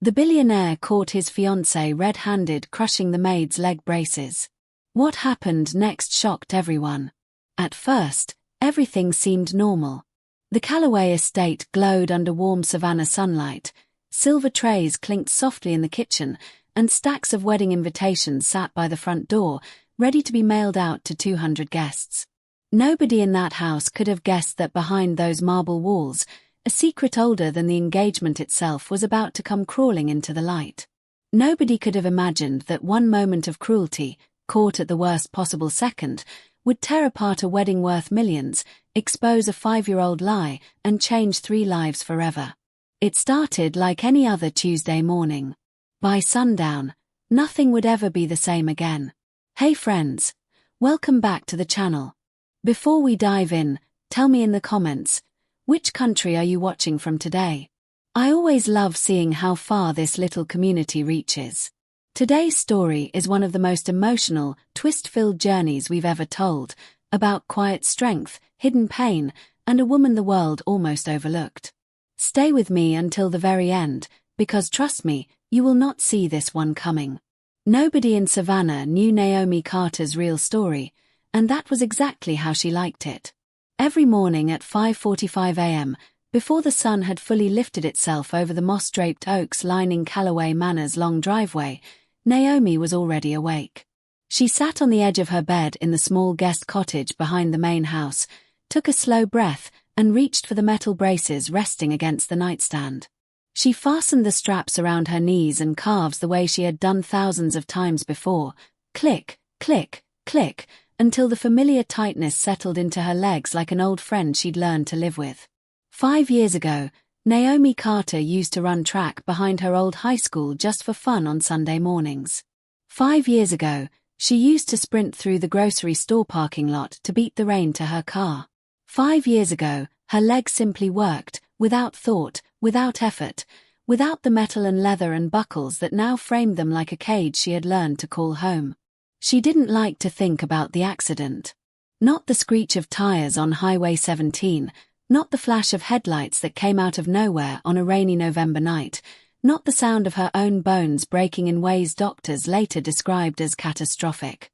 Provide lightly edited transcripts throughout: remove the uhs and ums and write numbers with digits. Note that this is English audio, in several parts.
The billionaire caught his fiancée red-handed crushing the maid's leg braces. What happened next shocked everyone. At first, everything seemed normal. The Calloway estate glowed under warm Savannah sunlight, silver trays clinked softly in the kitchen, and stacks of wedding invitations sat by the front door, ready to be mailed out to 200 guests. Nobody in that house could have guessed that behind those marble walls, a secret older than the engagement itself was about to come crawling into the light. Nobody could have imagined that one moment of cruelty, caught at the worst possible second, would tear apart a wedding worth millions, expose a 5-year-old lie, and change 3 lives forever. It started like any other Tuesday morning. By sundown, nothing would ever be the same again. Hey friends, welcome back to the channel. Before we dive in, tell me in the comments, which country are you watching from today? I always love seeing how far this little community reaches. Today's story is one of the most emotional, twist-filled journeys we've ever told, about quiet strength, hidden pain, and a woman the world almost overlooked. Stay with me until the very end, because trust me, you will not see this one coming. Nobody in Savannah knew Naomi Carter's real story, and that was exactly how she liked it. Every morning at 5:45 a.m., before the sun had fully lifted itself over the moss-draped oaks lining Calloway Manor's long driveway, Naomi was already awake. She sat on the edge of her bed in the small guest cottage behind the main house, took a slow breath, and reached for the metal braces resting against the nightstand. She fastened the straps around her knees and calves the way she had done thousands of times before, click, click, click, until the familiar tightness settled into her legs like an old friend she'd learned to live with. 5 years ago, Naomi Carter used to run track behind her old high school just for fun on Sunday mornings. 5 years ago, she used to sprint through the grocery store parking lot to beat the rain to her car. 5 years ago, her legs simply worked, without thought, without effort, without the metal and leather and buckles that now framed them like a cage she had learned to call home. She didn't like to think about the accident. Not the screech of tires on Highway 17, not the flash of headlights that came out of nowhere on a rainy November night, not the sound of her own bones breaking in ways doctors later described as catastrophic.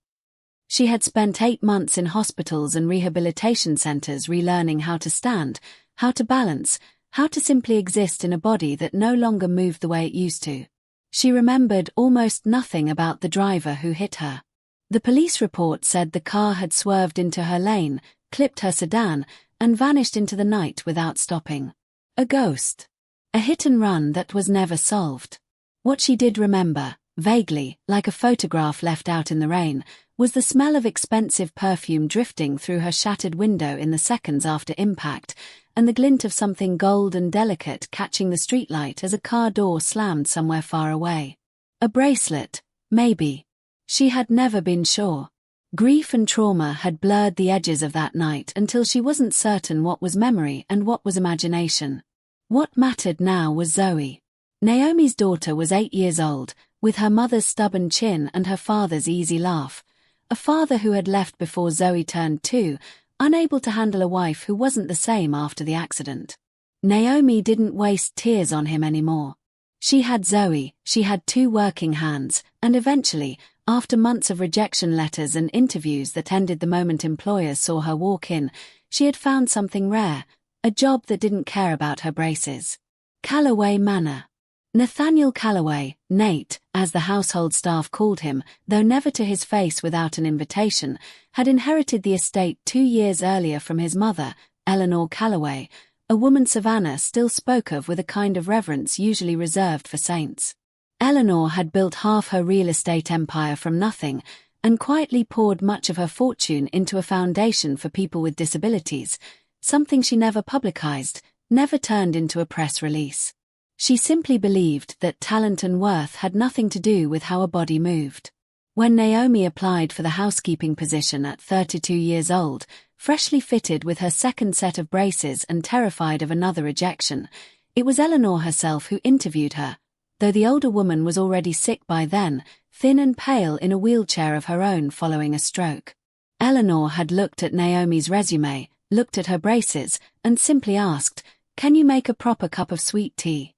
She had spent 8 months in hospitals and rehabilitation centers relearning how to stand, how to balance, how to simply exist in a body that no longer moved the way it used to. She remembered almost nothing about the driver who hit her. The police report said the car had swerved into her lane, clipped her sedan, and vanished into the night without stopping. A ghost. A hit-and-run that was never solved. What she did remember, vaguely, like a photograph left out in the rain, was the smell of expensive perfume drifting through her shattered window in the seconds after impact, and the glint of something gold and delicate catching the streetlight as a car door slammed somewhere far away. A bracelet, maybe. She had never been sure. Grief and trauma had blurred the edges of that night until she wasn't certain what was memory and what was imagination. What mattered now was Zoe. Naomi's daughter was 8 years old, with her mother's stubborn chin and her father's easy laugh. A father who had left before Zoe turned 2, unable to handle a wife who wasn't the same after the accident. Naomi didn't waste tears on him anymore. She had Zoe, she had 2 working hands, and eventually, after months of rejection letters and interviews that ended the moment employers saw her walk in, she had found something rare, a job that didn't care about her braces. Calloway Manor. Nathaniel Calloway, Nate, as the household staff called him, though never to his face without an invitation, had inherited the estate 2 years earlier from his mother, Eleanor Calloway, a woman Savannah still spoke of with a kind of reverence usually reserved for saints. Eleanor had built half her real estate empire from nothing, and quietly poured much of her fortune into a foundation for people with disabilities, something she never publicized, never turned into a press release. She simply believed that talent and worth had nothing to do with how a body moved. When Naomi applied for the housekeeping position at 32 years old, freshly fitted with her second set of braces and terrified of another rejection, it was Eleanor herself who interviewed her, though the older woman was already sick by then, thin and pale in a wheelchair of her own following a stroke. Eleanor had looked at Naomi's resume, looked at her braces, and simply asked, "Can you make a proper cup of sweet tea?"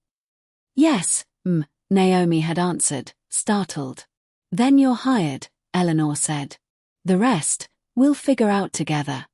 "Yes, Naomi had answered, startled. Then you're hired, Eleanor said. The rest, we'll figure out together.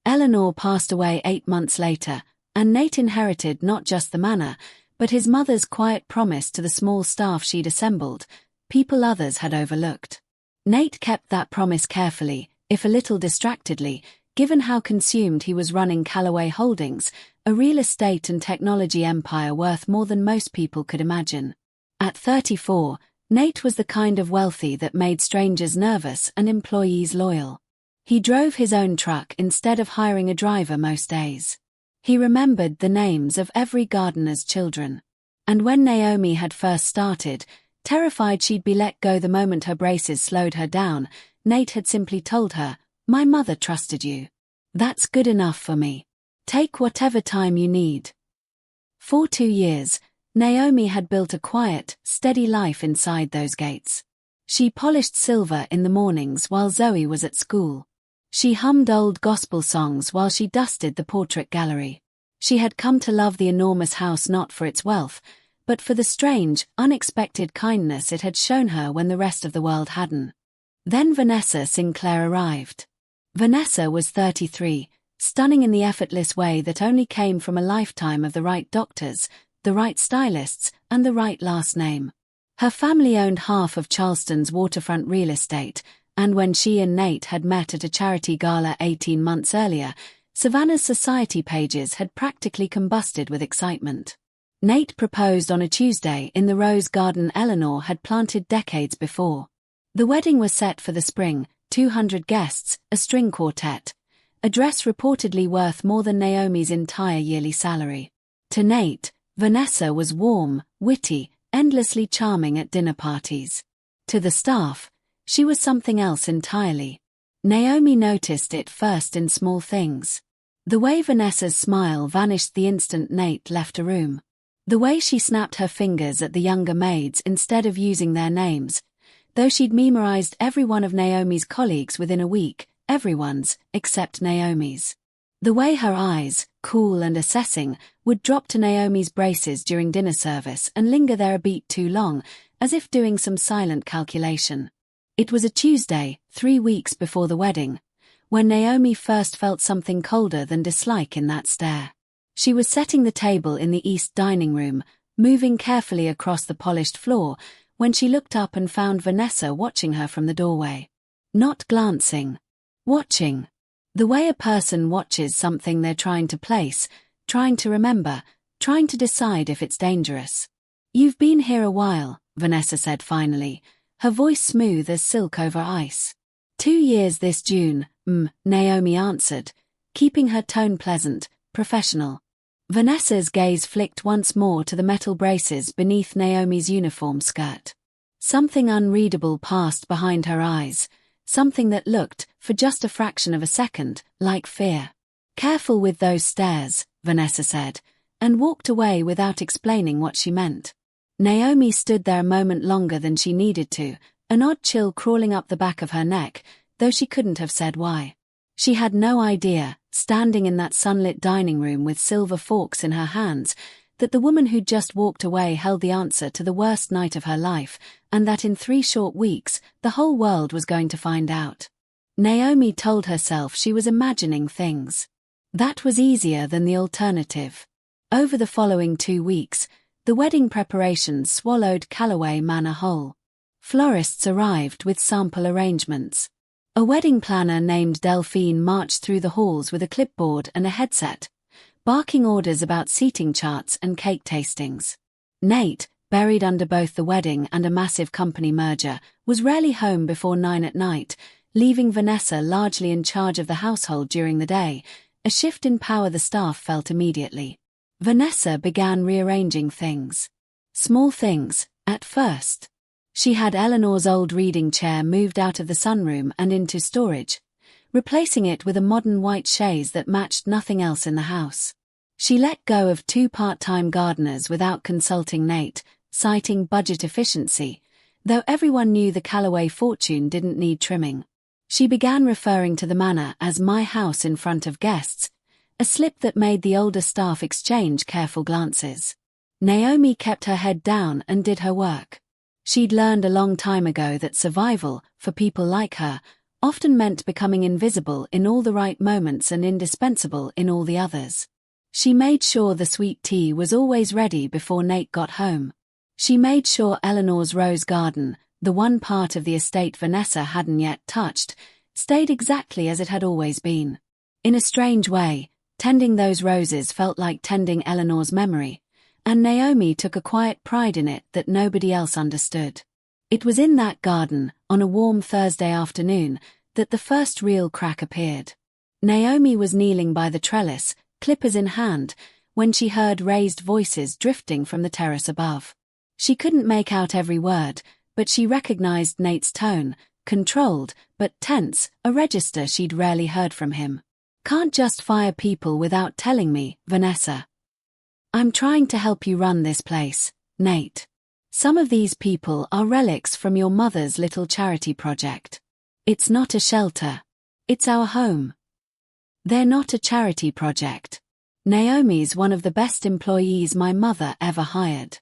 Eleanor passed away 8 months later, and Nate inherited not just the manor, but his mother's quiet promise to the small staff she'd assembled, people others had overlooked. Nate kept that promise carefully, if a little distractedly, given how consumed he was running Callaway Holdings, a real estate and technology empire worth more than most people could imagine. At 34, Nate was the kind of wealthy that made strangers nervous and employees loyal. He drove his own truck instead of hiring a driver most days. He remembered the names of every gardener's children. And when Naomi had first started, terrified she'd be let go the moment her braces slowed her down, Nate had simply told her, "My mother trusted you. That's good enough for me. Take whatever time you need." For 2 years, Naomi had built a quiet, steady life inside those gates. She polished silver in the mornings while Zoe was at school. She hummed old gospel songs while she dusted the portrait gallery. She had come to love the enormous house not for its wealth, but for the strange, unexpected kindness it had shown her when the rest of the world hadn't. Then Vanessa Sinclair arrived. Vanessa was 33, stunning in the effortless way that only came from a lifetime of the right doctors, the right stylists, and the right last name. Her family owned half of Charleston's waterfront real estate, and when she and Nate had met at a charity gala 18 months earlier, Savannah's society pages had practically combusted with excitement. Nate proposed on a Tuesday in the rose garden Eleanor had planted decades before. The wedding was set for the spring, 200 guests, a string quartet, a dress reportedly worth more than Naomi's entire yearly salary. To Nate, Vanessa was warm, witty, endlessly charming at dinner parties. To the staff, she was something else entirely. Naomi noticed it first in small things. The way Vanessa's smile vanished the instant Nate left a room. The way she snapped her fingers at the younger maids instead of using their names. Though she'd memorized every one of Naomi's colleagues within a week, everyone's, except Naomi's. The way her eyes, cool and assessing, would drop to Naomi's braces during dinner service and linger there a beat too long, as if doing some silent calculation. It was a Tuesday, 3 weeks before the wedding, when Naomi first felt something colder than dislike in that stare. She was setting the table in the east dining room, moving carefully across the polished floor, when she looked up and found Vanessa watching her from the doorway. Not glancing. Watching. The way a person watches something they're trying to place, trying to remember, trying to decide if it's dangerous. "You've been here a while," Vanessa said finally, her voice smooth as silk over ice. 2 years this June, Naomi answered, keeping her tone pleasant, professional. Vanessa's gaze flicked once more to the metal braces beneath Naomi's uniform skirt. Something unreadable passed behind her eyes, something that looked, for just a fraction of a second, like fear. "Careful with those stares," Vanessa said, and walked away without explaining what she meant. Naomi stood there a moment longer than she needed to, an odd chill crawling up the back of her neck, though she couldn't have said why. She had no idea, standing in that sunlit dining room with silver forks in her hands, that the woman who'd just walked away held the answer to the worst night of her life, and that in 3 short weeks, the whole world was going to find out. Naomi told herself she was imagining things. That was easier than the alternative. Over the following 2 weeks, the wedding preparations swallowed Callaway Manor whole. Florists arrived with sample arrangements. A wedding planner named Delphine marched through the halls with a clipboard and a headset, barking orders about seating charts and cake tastings. Nate, buried under both the wedding and a massive company merger, was rarely home before 9 at night, leaving Vanessa largely in charge of the household during the day, a shift in power the staff felt immediately. Vanessa began rearranging things. Small things, at first. She had Eleanor's old reading chair moved out of the sunroom and into storage, replacing it with a modern white chaise that matched nothing else in the house. She let go of 2 part-time gardeners without consulting Nate, citing budget efficiency, though everyone knew the Callaway fortune didn't need trimming. She began referring to the manor as "my house" in front of guests, a slip that made the older staff exchange careful glances. Naomi kept her head down and did her work. She'd learned a long time ago that survival, for people like her, often meant becoming invisible in all the right moments and indispensable in all the others. She made sure the sweet tea was always ready before Nate got home. She made sure Eleanor's rose garden, the one part of the estate Vanessa hadn't yet touched, stayed exactly as it had always been. In a strange way, tending those roses felt like tending Eleanor's memory, and Naomi took a quiet pride in it that nobody else understood. It was in that garden, on a warm Thursday afternoon, that the first real crack appeared. Naomi was kneeling by the trellis, clippers in hand, when she heard raised voices drifting from the terrace above. She couldn't make out every word, but she recognized Nate's tone, controlled but tense, a register she'd rarely heard from him. "Can't just fire people without telling me, Vanessa. I'm trying to help you run this place, Nate. Some of these people are relics from your mother's little charity project. It's not a shelter. It's our home." "They're not a charity project. Naomi's one of the best employees my mother ever hired."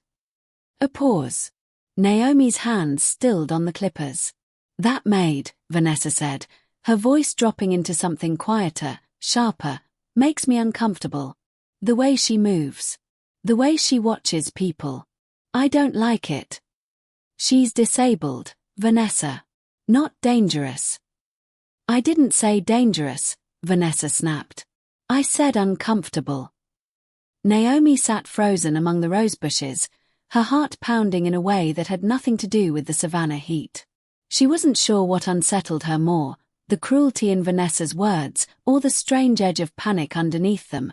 A pause. Naomi's hands stilled on the clippers. "That maid," Vanessa said, her voice dropping into something quieter, sharper, "makes me uncomfortable. The way she moves. The way she watches people. I don't like it." "She's disabled, Vanessa. Not dangerous." "I didn't say dangerous," Vanessa snapped. "I said uncomfortable." Naomi sat frozen among the rosebushes, her heart pounding in a way that had nothing to do with the savannah heat. She wasn't sure what unsettled her more, the cruelty in Vanessa's words or the strange edge of panic underneath them,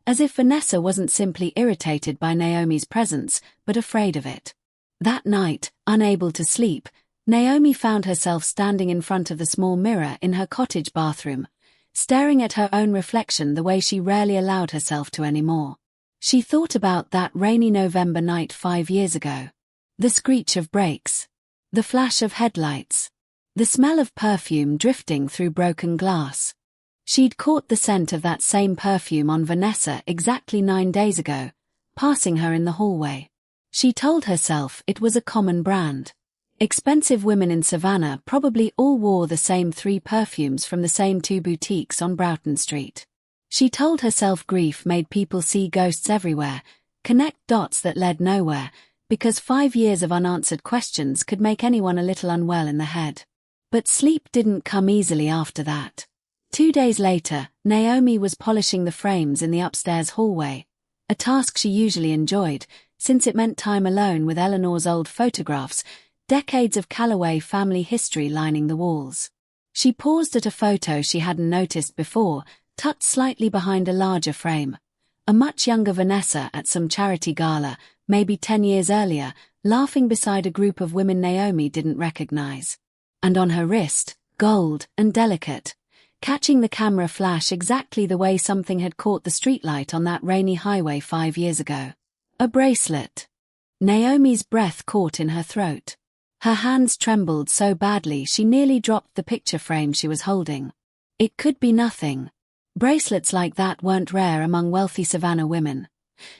as if Vanessa wasn't simply irritated by Naomi's presence, but afraid of it. That night, unable to sleep, Naomi found herself standing in front of the small mirror in her cottage bathroom, staring at her own reflection the way she rarely allowed herself to anymore. She thought about that rainy November night 5 years ago. The screech of brakes. The flash of headlights. The smell of perfume drifting through broken glass. She'd caught the scent of that same perfume on Vanessa exactly 9 days ago, passing her in the hallway. She told herself it was a common brand. Expensive women in Savannah probably all wore the same 3 perfumes from the same 2 boutiques on Broughton Street. She told herself grief made people see ghosts everywhere, connect dots that led nowhere, because 5 years of unanswered questions could make anyone a little unwell in the head. But sleep didn't come easily after that. 2 days later, Naomi was polishing the frames in the upstairs hallway, a task she usually enjoyed, since it meant time alone with Eleanor's old photographs, decades of Calloway family history lining the walls. She paused at a photo she hadn't noticed before, tucked slightly behind a larger frame. A much younger Vanessa at some charity gala, maybe 10 years earlier, laughing beside a group of women Naomi didn't recognize. And on her wrist, gold and delicate, catching the camera flash exactly the way something had caught the streetlight on that rainy highway 5 years ago. A bracelet. Naomi's breath caught in her throat. Her hands trembled so badly she nearly dropped the picture frame she was holding. It could be nothing. Bracelets like that weren't rare among wealthy Savannah women.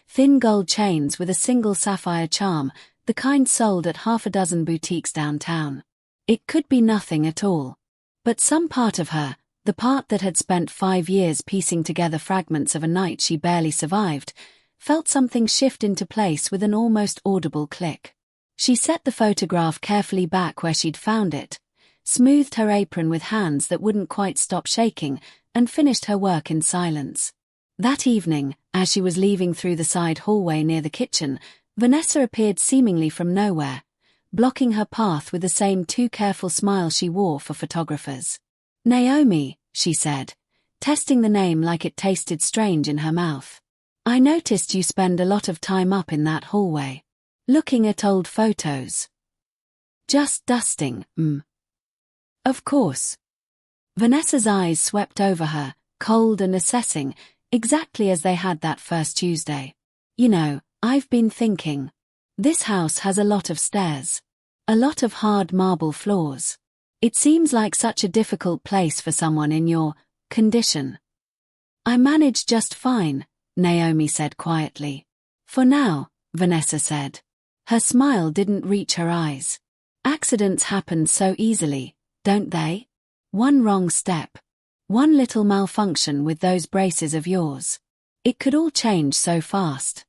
Thin gold chains with a single sapphire charm, the kind sold at half a dozen boutiques downtown. It could be nothing at all. But some part of her, the part that had spent 5 years piecing together fragments of a night she barely survived, felt something shift into place with an almost audible click. She set the photograph carefully back where she'd found it, smoothed her apron with hands that wouldn't quite stop shaking, and finished her work in silence. That evening, as she was leaving through the side hallway near the kitchen, Vanessa appeared seemingly from nowhere, blocking her path with the same too careful smile she wore for photographers. "Naomi," she said, testing the name like it tasted strange in her mouth. "I noticed you spend a lot of time up in that hallway. Looking at old photos." "Just dusting, Of course." Vanessa's eyes swept over her, cold and assessing, exactly as they had that first Tuesday. "You know, I've been thinking. This house has a lot of stairs. A lot of hard marble floors. It seems like such a difficult place for someone in your condition." "I manage just fine," Naomi said quietly. "For now, Vanessa said. Her smile didn't reach her eyes. Accidents happen so easily, don't they? One wrong step. One little malfunction with those braces of yours. It could all change so fast.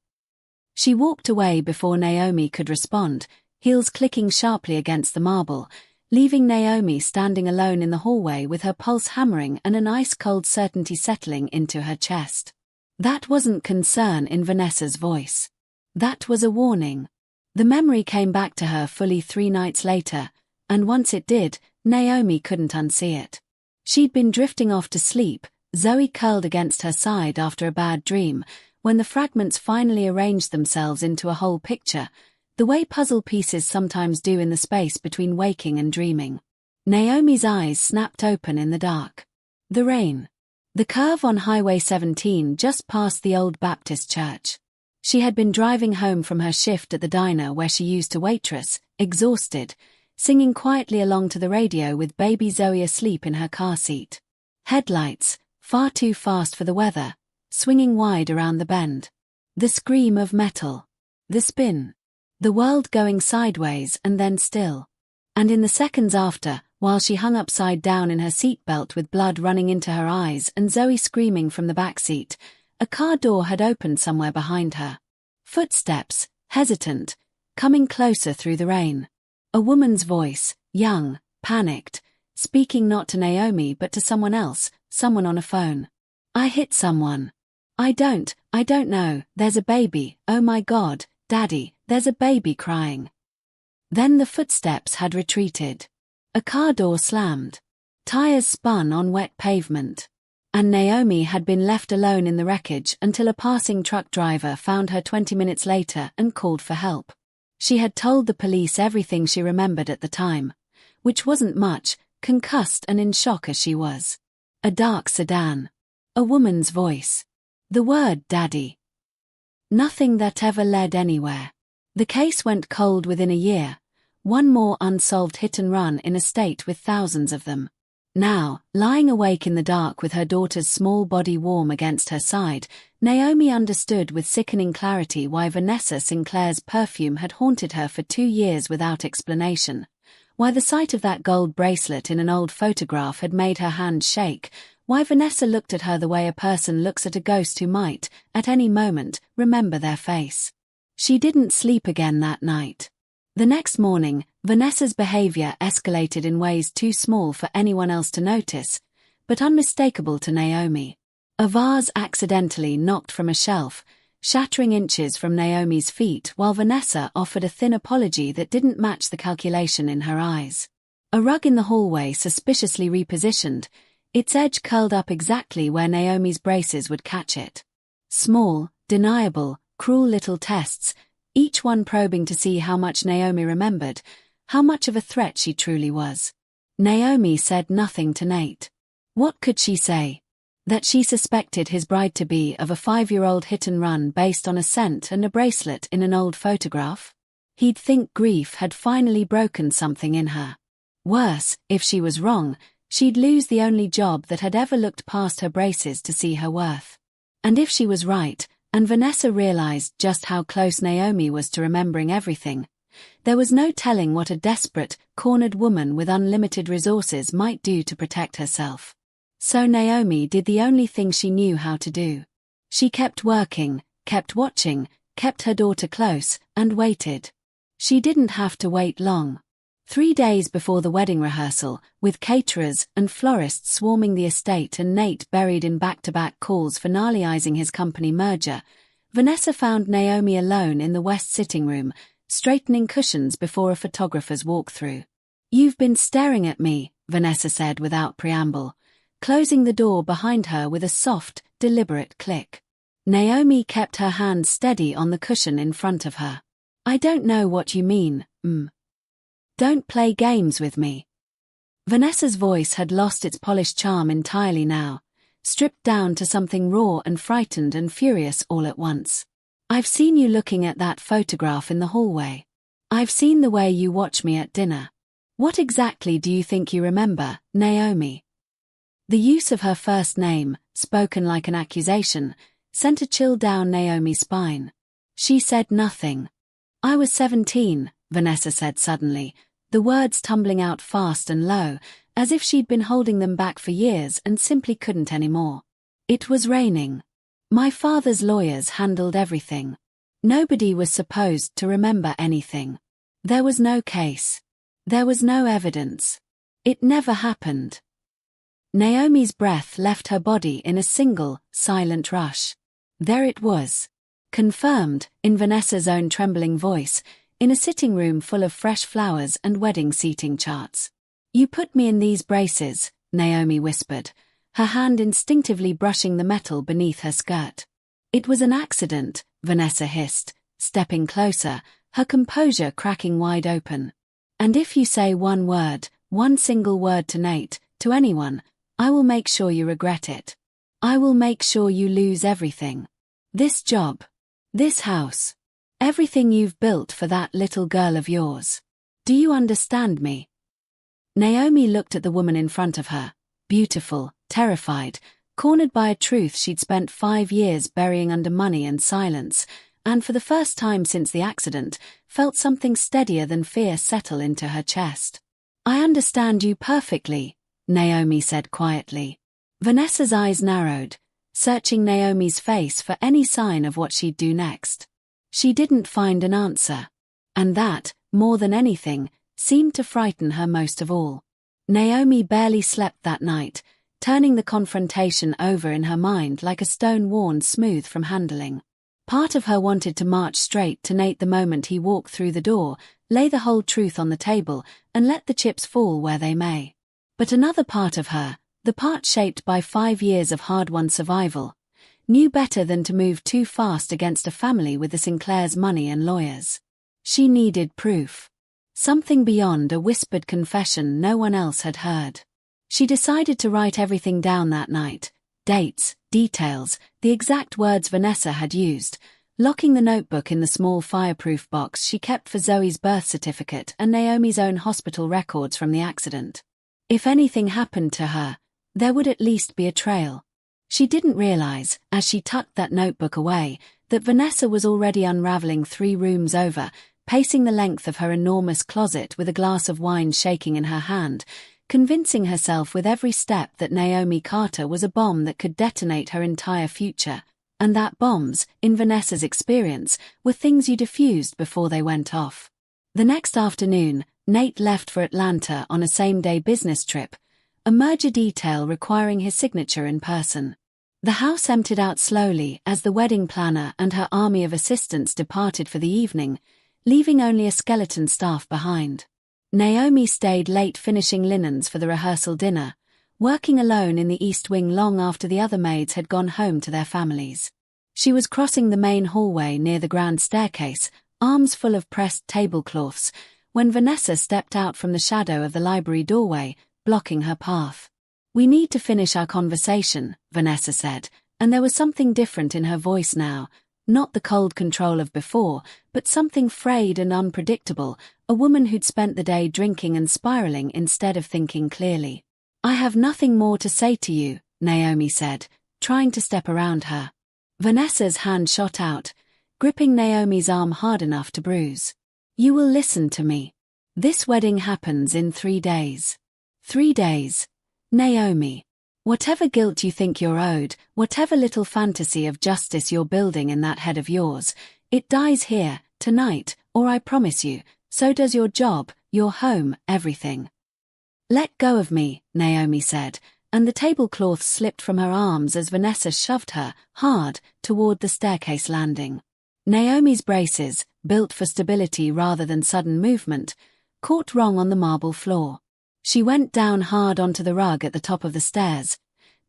She walked away before Naomi could respond, heels clicking sharply against the marble, leaving Naomi standing alone in the hallway with her pulse hammering and an ice-cold certainty settling into her chest. That wasn't concern in Vanessa's voice. That was a warning. The memory came back to her fully 3 nights later, and once it did, Naomi couldn't unsee it. She'd been drifting off to sleep, Zoe curled against her side after a bad dream, when the fragments finally arranged themselves into a whole picture, the way puzzle pieces sometimes do in the space between waking and dreaming. Naomi's eyes snapped open in the dark. The rain. The curve on Highway 17 just past the old Baptist church. She had been driving home from her shift at the diner where she used to waitress, exhausted, singing quietly along to the radio with baby Zoe asleep in her car seat. Headlights, far too fast for the weather, swinging wide around the bend. The scream of metal. The spin. The world going sideways and then still. And in the seconds after, while she hung upside down in her seatbelt with blood running into her eyes and Zoe screaming from the back seat, a car door had opened somewhere behind her. Footsteps, hesitant, coming closer through the rain. A woman's voice, young, panicked, speaking not to Naomi but to someone else, someone on a phone. I hit someone. I don't know, there's a baby, oh my God, Daddy, there's a baby crying. Then the footsteps had retreated. A car door slammed. Tires spun on wet pavement. And Naomi had been left alone in the wreckage until a passing truck driver found her 20 minutes later and called for help. She had told the police everything she remembered at the time, which wasn't much, concussed and in shock as she was. A dark sedan. A woman's voice. The word Daddy. Nothing that ever led anywhere. The case went cold within a year, one more unsolved hit and run in a state with thousands of them. Now, lying awake in the dark with her daughter's small body warm against her side, Naomi understood with sickening clarity why Vanessa Sinclair's perfume had haunted her for 2 years without explanation, why the sight of that gold bracelet in an old photograph had made her hand shake, why Vanessa looked at her the way a person looks at a ghost who might, at any moment, remember their face. She didn't sleep again that night. The next morning, Vanessa's behavior escalated in ways too small for anyone else to notice, but unmistakable to Naomi. A vase accidentally knocked from a shelf, shattering inches from Naomi's feet while Vanessa offered a thin apology that didn't match the calculation in her eyes. A rug in the hallway suspiciously repositioned, its edge curled up exactly where Naomi's braces would catch it. Small, deniable, cruel little tests, each one probing to see how much Naomi remembered, how much of a threat she truly was. Naomi said nothing to Nate. What could she say? That she suspected his bride-to-be of a 5-year-old hit-and-run based on a scent and a bracelet in an old photograph? He'd think grief had finally broken something in her. Worse, if she was wrong, she'd lose the only job that had ever looked past her braces to see her worth. And if she was right, and Vanessa realized just how close Naomi was to remembering everything, there was no telling what a desperate, cornered woman with unlimited resources might do to protect herself. So Naomi did the only thing she knew how to do. She kept working, kept watching, kept her daughter close, and waited. She didn't have to wait long. 3 days before the wedding rehearsal, with caterers and florists swarming the estate and Nate buried in back-to-back calls finalizing his company merger, Vanessa found Naomi alone in the west sitting room, straightening cushions before a photographer's walkthrough. "You've been staring at me," Vanessa said without preamble, closing the door behind her with a soft, deliberate click. Naomi kept her hand steady on the cushion in front of her. "I don't know what you mean, Don't play games with me." Vanessa's voice had lost its polished charm entirely now, stripped down to something raw and frightened and furious all at once. "I've seen you looking at that photograph in the hallway. I've seen the way you watch me at dinner. What exactly do you think you remember, Naomi?" The use of her first name, spoken like an accusation, sent a chill down Naomi's spine. She said nothing. I was 17, Vanessa said suddenly, the words tumbling out fast and low, as if she'd been holding them back for years and simply couldn't anymore. It was raining. My father's lawyers handled everything. Nobody was supposed to remember anything. There was no case. There was no evidence. It never happened. Naomi's breath left her body in a single, silent rush. There it was. Confirmed, in Vanessa's own trembling voice, in a sitting room full of fresh flowers and wedding seating charts. You put me in these braces, Naomi whispered, her hand instinctively brushing the metal beneath her skirt. It was an accident, Vanessa hissed, stepping closer, her composure cracking wide open. And if you say one word, one single word to Nate, to anyone, I will make sure you regret it. I will make sure you lose everything. This job. This house. Everything you've built for that little girl of yours. Do you understand me? Naomi looked at the woman in front of her, beautiful, terrified, cornered by a truth she'd spent 5 years burying under money and silence, and for the first time since the accident, felt something steadier than fear settle into her chest. I understand you perfectly, Naomi said quietly. Vanessa's eyes narrowed, searching Naomi's face for any sign of what she'd do next. She didn't find an answer. And that, more than anything, seemed to frighten her most of all. Naomi barely slept that night, turning the confrontation over in her mind like a stone worn smooth from handling. Part of her wanted to march straight to Nate the moment he walked through the door, lay the whole truth on the table, and let the chips fall where they may. But another part of her, the part shaped by 5 years of hard-won survival, knew better than to move too fast against a family with the Sinclair's money and lawyers. She needed proof. Something beyond a whispered confession no one else had heard. She decided to write everything down that night. Dates, details, the exact words Vanessa had used, locking the notebook in the small fireproof box she kept for Zoe's birth certificate and Naomi's own hospital records from the accident. If anything happened to her, there would at least be a trail. She didn't realize, as she tucked that notebook away, that Vanessa was already unraveling 3 rooms over, pacing the length of her enormous closet with a glass of wine shaking in her hand, convincing herself with every step that Naomi Carter was a bomb that could detonate her entire future, and that bombs, in Vanessa's experience, were things you diffused before they went off. The next afternoon, Nate left for Atlanta on a same-day business trip, a merger detail requiring his signature in person. The house emptied out slowly as the wedding planner and her army of assistants departed for the evening, leaving only a skeleton staff behind. Naomi stayed late finishing linens for the rehearsal dinner, working alone in the East Wing long after the other maids had gone home to their families. She was crossing the main hallway near the grand staircase, arms full of pressed tablecloths, when Vanessa stepped out from the shadow of the library doorway, blocking her path. We need to finish our conversation, Vanessa said, and there was something different in her voice now. Not the cold control of before, but something frayed and unpredictable, a woman who'd spent the day drinking and spiraling instead of thinking clearly. I have nothing more to say to you, Naomi said, trying to step around her. Vanessa's hand shot out, gripping Naomi's arm hard enough to bruise. You will listen to me. This wedding happens in 3 days. 3 days. Naomi. Whatever guilt you think you're owed, whatever little fantasy of justice you're building in that head of yours, it dies here, tonight, or I promise you, so does your job, your home, everything. Let go of me, Naomi said, and the tablecloth slipped from her arms as Vanessa shoved her, hard, toward the staircase landing. Naomi's braces, built for stability rather than sudden movement, caught wrong on the marble floor. She went down hard onto the rug at the top of the stairs,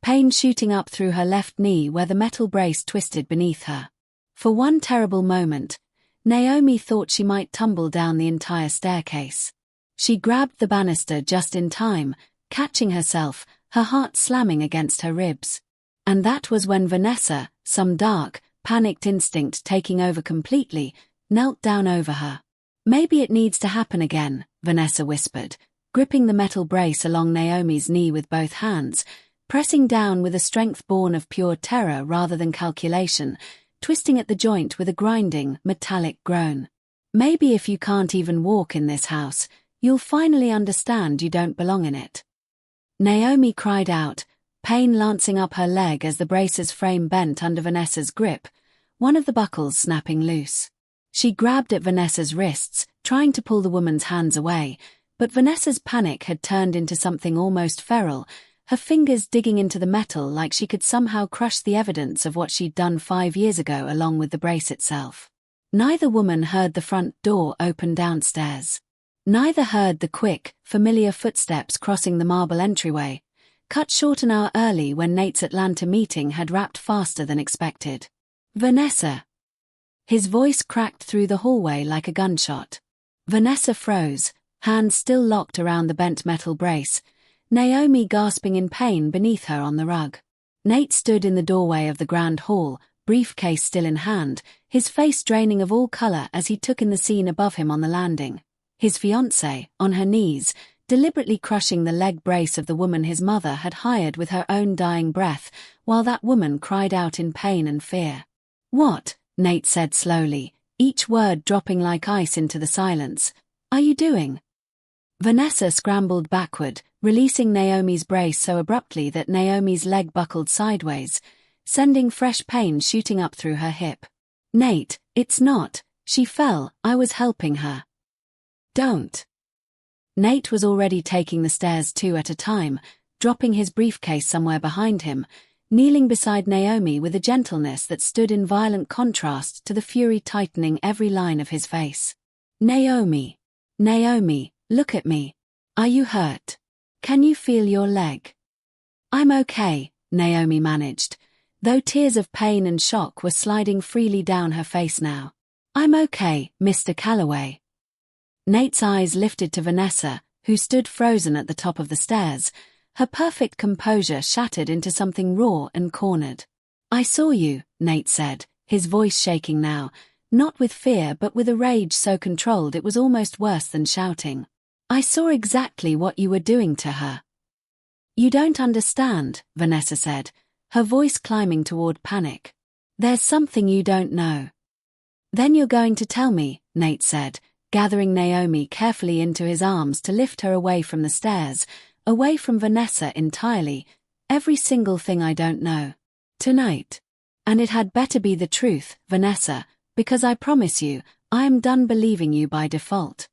pain shooting up through her left knee where the metal brace twisted beneath her. For one terrible moment, Naomi thought she might tumble down the entire staircase. She grabbed the banister just in time, catching herself, her heart slamming against her ribs. And that was when Vanessa, some dark, panicked instinct taking over completely, knelt down over her. Maybe it needs to happen again, Vanessa whispered, gripping the metal brace along Naomi's knee with both hands, pressing down with a strength born of pure terror rather than calculation, twisting at the joint with a grinding, metallic groan. Maybe if you can't even walk in this house, you'll finally understand you don't belong in it. Naomi cried out, pain lancing up her leg as the brace's frame bent under Vanessa's grip, one of the buckles snapping loose. She grabbed at Vanessa's wrists, trying to pull the woman's hands away, but Vanessa's panic had turned into something almost feral, her fingers digging into the metal like she could somehow crush the evidence of what she'd done 5 years ago along with the brace itself. Neither woman heard the front door open downstairs. Neither heard the quick, familiar footsteps crossing the marble entryway, cut short an hour early when Nate's Atlanta meeting had wrapped faster than expected. Vanessa. His voice cracked through the hallway like a gunshot. Vanessa froze, hands still locked around the bent metal brace, Naomi gasping in pain beneath her on the rug. Nate stood in the doorway of the grand hall, briefcase still in hand, his face draining of all color as he took in the scene above him on the landing. His fiancée, on her knees, deliberately crushing the leg brace of the woman his mother had hired with her own dying breath, while that woman cried out in pain and fear. "What?" Nate said slowly, each word dropping like ice into the silence. "Are you doing?" Vanessa scrambled backward, releasing Naomi's brace so abruptly that Naomi's leg buckled sideways, sending fresh pain shooting up through her hip. "Nate, it's not. She fell. I was helping her." "Don't." Nate was already taking the stairs 2 at a time, dropping his briefcase somewhere behind him, kneeling beside Naomi with a gentleness that stood in violent contrast to the fury tightening every line of his face. "Naomi. Naomi, look at me. Are you hurt? Can you feel your leg?" "I'm okay," Naomi managed, though tears of pain and shock were sliding freely down her face now. "I'm okay, Mr. Calloway." Nate's eyes lifted to Vanessa, who stood frozen at the top of the stairs, her perfect composure shattered into something raw and cornered. "I saw you," Nate said, his voice shaking now, not with fear but with a rage so controlled it was almost worse than shouting. "I saw exactly what you were doing to her." "You don't understand," Vanessa said, her voice climbing toward panic. "There's something you don't know." "Then you're going to tell me," Nate said, gathering Naomi carefully into his arms to lift her away from the stairs, away from Vanessa entirely, "every single thing I don't know. Tonight. And it had better be the truth, Vanessa, because I promise you, I am done believing you by default."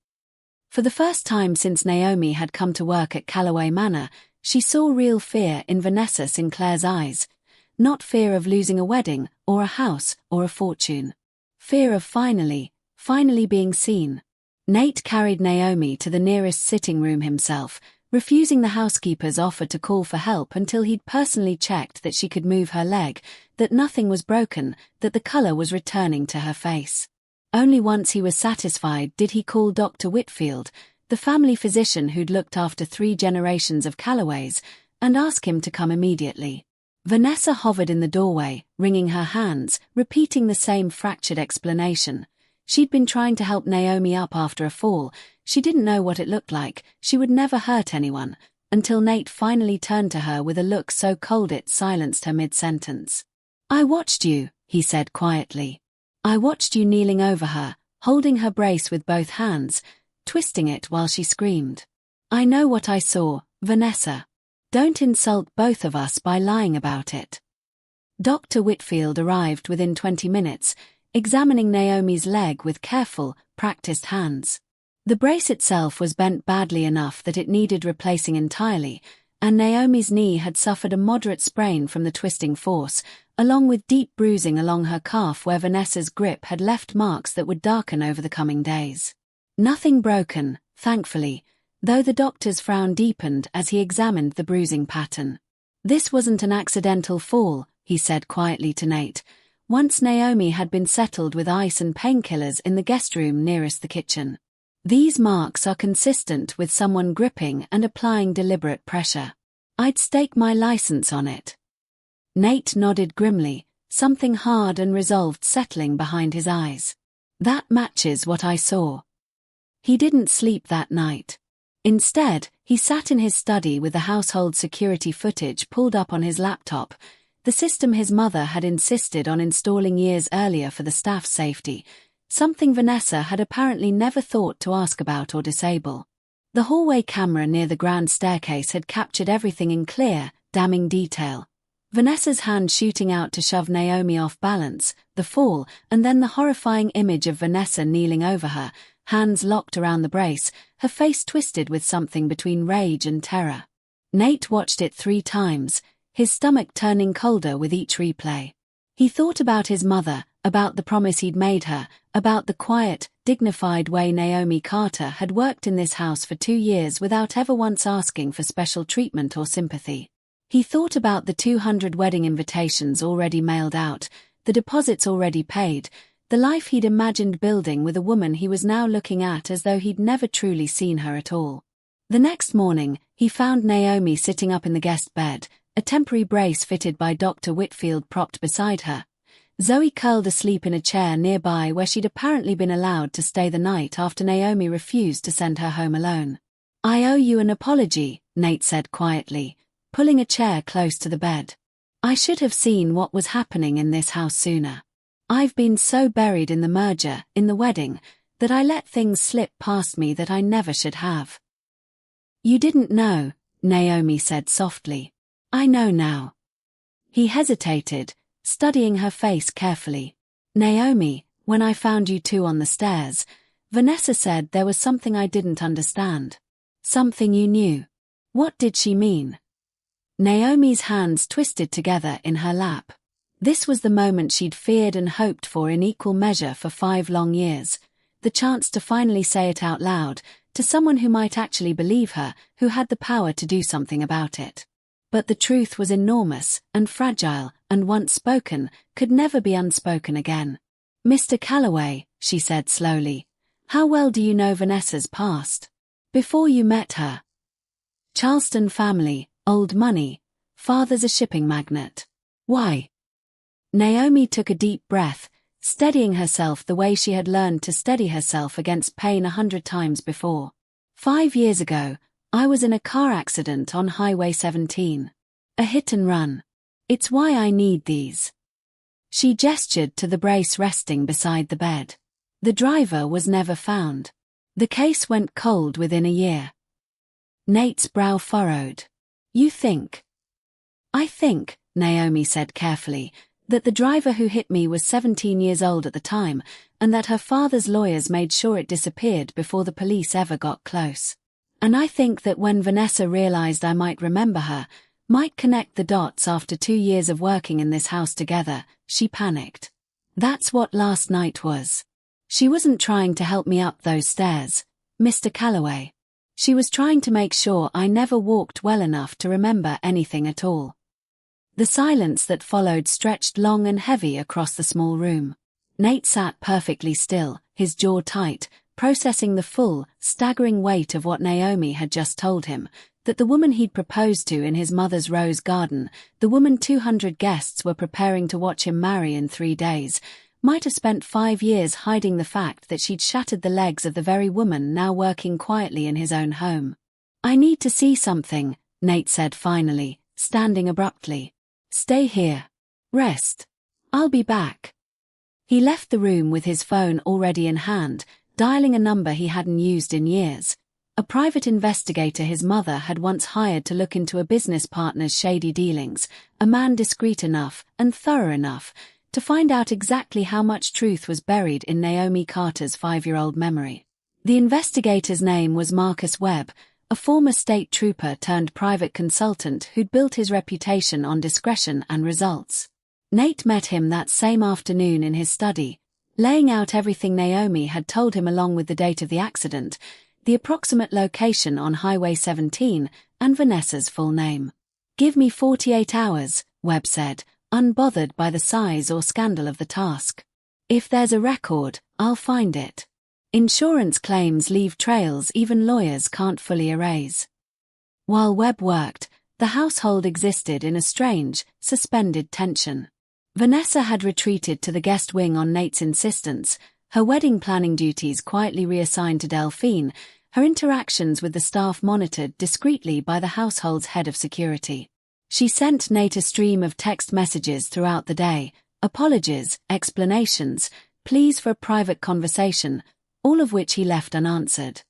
For the first time since Naomi had come to work at Calloway Manor, she saw real fear in Vanessa Sinclair's eyes, not fear of losing a wedding, or a house, or a fortune. Fear of finally being seen. Nate carried Naomi to the nearest sitting room himself, refusing the housekeeper's offer to call for help until he'd personally checked that she could move her leg, that nothing was broken, that the color was returning to her face. Only once he was satisfied did he call Dr. Whitfield, the family physician who'd looked after 3 generations of Calloways, and ask him to come immediately. Vanessa hovered in the doorway, wringing her hands, repeating the same fractured explanation. She'd been trying to help Naomi up after a fall. She didn't know what it looked like. She would never hurt anyone, until Nate finally turned to her with a look so cold it silenced her mid-sentence. "I watched you," he said quietly. "I watched you kneeling over her, holding her brace with both hands, twisting it while she screamed. I know what I saw, Vanessa. Don't insult both of us by lying about it." Dr. Whitfield arrived within 20 minutes, examining Naomi's leg with careful, practiced hands. The brace itself was bent badly enough that it needed replacing entirely, and Naomi's knee had suffered a moderate sprain from the twisting force, along with deep bruising along her calf where Vanessa's grip had left marks that would darken over the coming days. Nothing broken, thankfully, though the doctor's frown deepened as he examined the bruising pattern. "This wasn't an accidental fall," he said quietly to Nate, once Naomi had been settled with ice and painkillers in the guest room nearest the kitchen. "These marks are consistent with someone gripping and applying deliberate pressure. I'd stake my license on it." Nate nodded grimly, something hard and resolved settling behind his eyes. "That matches what I saw." He didn't sleep that night. Instead, he sat in his study with the household security footage pulled up on his laptop, the system his mother had insisted on installing years earlier for the staff's safety, something Vanessa had apparently never thought to ask about or disable. The hallway camera near the grand staircase had captured everything in clear, damning detail. Vanessa's hand shooting out to shove Naomi off balance, the fall, and then the horrifying image of Vanessa kneeling over her, hands locked around the brace, her face twisted with something between rage and terror. Nate watched it 3 times, his stomach turning colder with each replay. He thought about his mother, about the promise he'd made her, about the quiet, dignified way Naomi Carter had worked in this house for 2 years without ever once asking for special treatment or sympathy. He thought about the 200 wedding invitations already mailed out, the deposits already paid, the life he'd imagined building with a woman he was now looking at as though he'd never truly seen her at all. The next morning, he found Naomi sitting up in the guest bed, a temporary brace fitted by Dr. Whitfield propped beside her. Zoe curled asleep in a chair nearby where she'd apparently been allowed to stay the night after Naomi refused to send her home alone. "I owe you an apology," Nate said quietly, pulling a chair close to the bed. "I should have seen what was happening in this house sooner. I've been so buried in the merger, in the wedding, that I let things slip past me that I never should have." "You didn't know," Naomi said softly. "I know now." He hesitated, studying her face carefully. "Naomi, when I found you two on the stairs, Vanessa said there was something I didn't understand. Something you knew. What did she mean?" Naomi's hands twisted together in her lap. This was the moment she'd feared and hoped for in equal measure for 5 long years, the chance to finally say it out loud, to someone who might actually believe her, who had the power to do something about it. But the truth was enormous, and fragile, and once spoken, could never be unspoken again. "Mr. Calloway," she said slowly, "how well do you know Vanessa's past? Before you met her?" "Charleston family, old money, father's a shipping magnate." "Why?" Naomi took a deep breath, steadying herself the way she had learned to steady herself against pain 100 times before. "5 years ago, I was in a car accident on Highway 17. A hit and run. It's why I need these." She gestured to the brace resting beside the bed. "The driver was never found. The case went cold within a year." Nate's brow furrowed. "You think?" "I think," Naomi said carefully, "that the driver who hit me was 17 years old at the time, and that her father's lawyers made sure it disappeared before the police ever got close. And I think that when Vanessa realized I might remember her, might connect the dots after 2 years of working in this house together, she panicked. That's what last night was. She wasn't trying to help me up those stairs, Mr. Calloway. She was trying to make sure I never walked well enough to remember anything at all." The silence that followed stretched long and heavy across the small room. Nate sat perfectly still, his jaw tight, processing the full, staggering weight of what Naomi had just told him, that the woman he'd proposed to in his mother's rose garden, the woman 200 guests were preparing to watch him marry in 3 days, might have spent 5 years hiding the fact that she'd shattered the legs of the very woman now working quietly in his own home. "I need to see something," Nate said finally, standing abruptly. "Stay here. Rest. I'll be back." He left the room with his phone already in hand, dialing a number he hadn't used in years. A private investigator his mother had once hired to look into a business partner's shady dealings, a man discreet enough and thorough enough to find out exactly how much truth was buried in Naomi Carter's 5-year-old memory. The investigator's name was Marcus Webb, a former state trooper turned private consultant who'd built his reputation on discretion and results. Nate met him that same afternoon in his study, laying out everything Naomi had told him along with the date of the accident, the approximate location on Highway 17, and Vanessa's full name. "Give me 48 hours, Webb said, unbothered by the size or scandal of the task. "If there's a record, I'll find it. Insurance claims leave trails even lawyers can't fully erase." While Webb worked, the household existed in a strange, suspended tension. Vanessa had retreated to the guest wing on Nate's insistence, her wedding planning duties quietly reassigned to Delphine, her interactions with the staff monitored discreetly by the household's head of security. She sent Nate a stream of text messages throughout the day, apologies, explanations, pleas for a private conversation, all of which he left unanswered.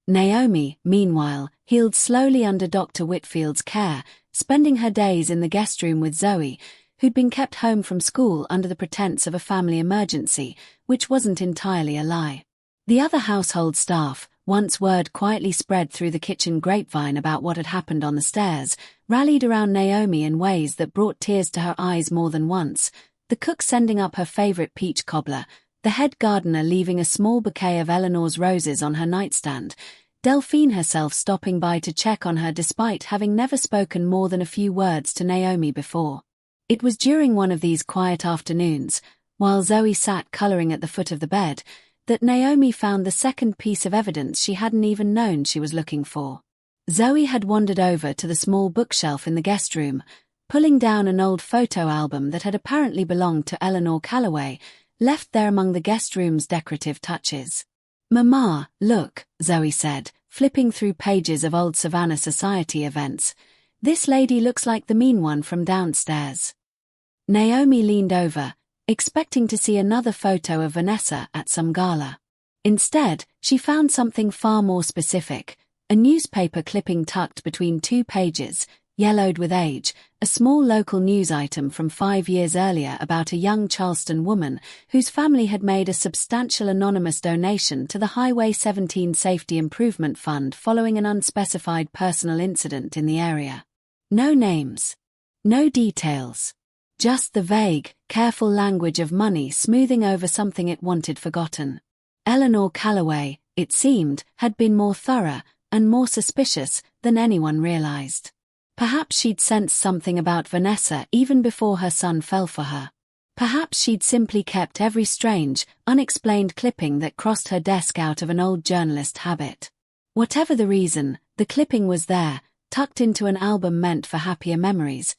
Naomi, meanwhile, healed slowly under Dr. Whitfield's care, spending her days in the guest room with Zoe, who'd been kept home from school under the pretense of a family emergency, which wasn't entirely a lie. The other household staff, once word quietly spread through the kitchen grapevine about what had happened on the stairs, rallied around Naomi in ways that brought tears to her eyes more than once, the cook sending up her favorite peach cobbler, the head gardener leaving a small bouquet of Eleanor's roses on her nightstand, Delphine herself stopping by to check on her despite having never spoken more than a few words to Naomi before. It was during one of these quiet afternoons, while Zoe sat coloring at the foot of the bed, that Naomi found the second piece of evidence she hadn't even known she was looking for. Zoe had wandered over to the small bookshelf in the guest room, pulling down an old photo album that had apparently belonged to Eleanor Calloway, left there among the guest room's decorative touches. "Mama, look," Zoe said, flipping through pages of old Savannah Society events. "This lady looks like the mean one from downstairs." Naomi leaned over, expecting to see another photo of Vanessa at some gala. Instead, she found something far more specific, a newspaper clipping tucked between two pages, yellowed with age, a small local news item from 5 years earlier about a young Charleston woman whose family had made a substantial anonymous donation to the Highway 17 Safety Improvement Fund following an unspecified personal incident in the area. No names. No details. Just the vague, careful language of money smoothing over something it wanted forgotten. Eleanor Calloway, it seemed, had been more thorough and more suspicious than anyone realized. Perhaps she'd sensed something about Vanessa even before her son fell for her. Perhaps she'd simply kept every strange, unexplained clipping that crossed her desk out of an old journalist habit. Whatever the reason, the clipping was there, tucked into an album meant for happier memories,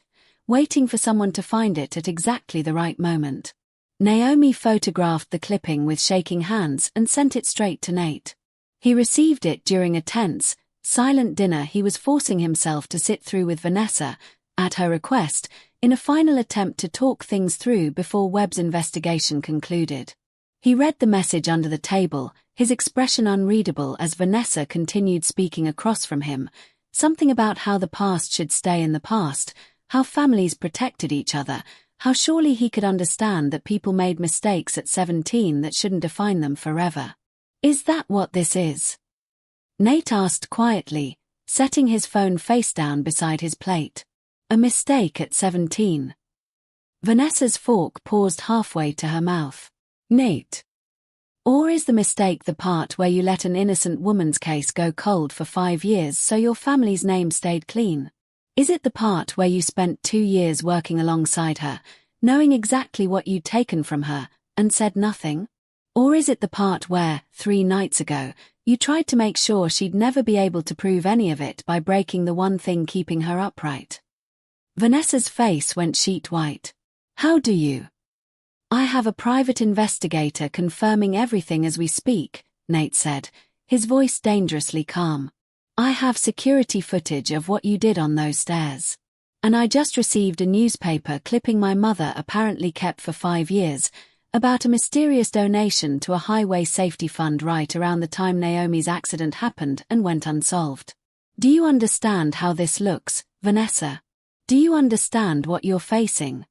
waiting for someone to find it at exactly the right moment. Naomi photographed the clipping with shaking hands and sent it straight to Nate. He received it during a tense, silent dinner he was forcing himself to sit through with Vanessa, at her request, in a final attempt to talk things through before Webb's investigation concluded. He read the message under the table, his expression unreadable as Vanessa continued speaking across from him, something about how the past should stay in the past, how families protected each other, how surely he could understand that people made mistakes at 17 that shouldn't define them forever. "Is that what this is?" Nate asked quietly, setting his phone face down beside his plate. "A mistake at 17. Vanessa's fork paused halfway to her mouth. "Nate. Or is the mistake the part where you let an innocent woman's case go cold for 5 years so your family's name stayed clean? Is it the part where you spent 2 years working alongside her, knowing exactly what you'd taken from her, and said nothing? Or is it the part where, 3 nights ago, you tried to make sure she'd never be able to prove any of it by breaking the one thing keeping her upright?" Vanessa's face went sheet white. "How do you?" "I have a private investigator confirming everything as we speak," Nate said, his voice dangerously calm. "I have security footage of what you did on those stairs. And I just received a newspaper clipping my mother apparently kept for 5 years, about a mysterious donation to a highway safety fund right around the time Naomi's accident happened and went unsolved. Do you understand how this looks, Vanessa? Do you understand what you're facing?"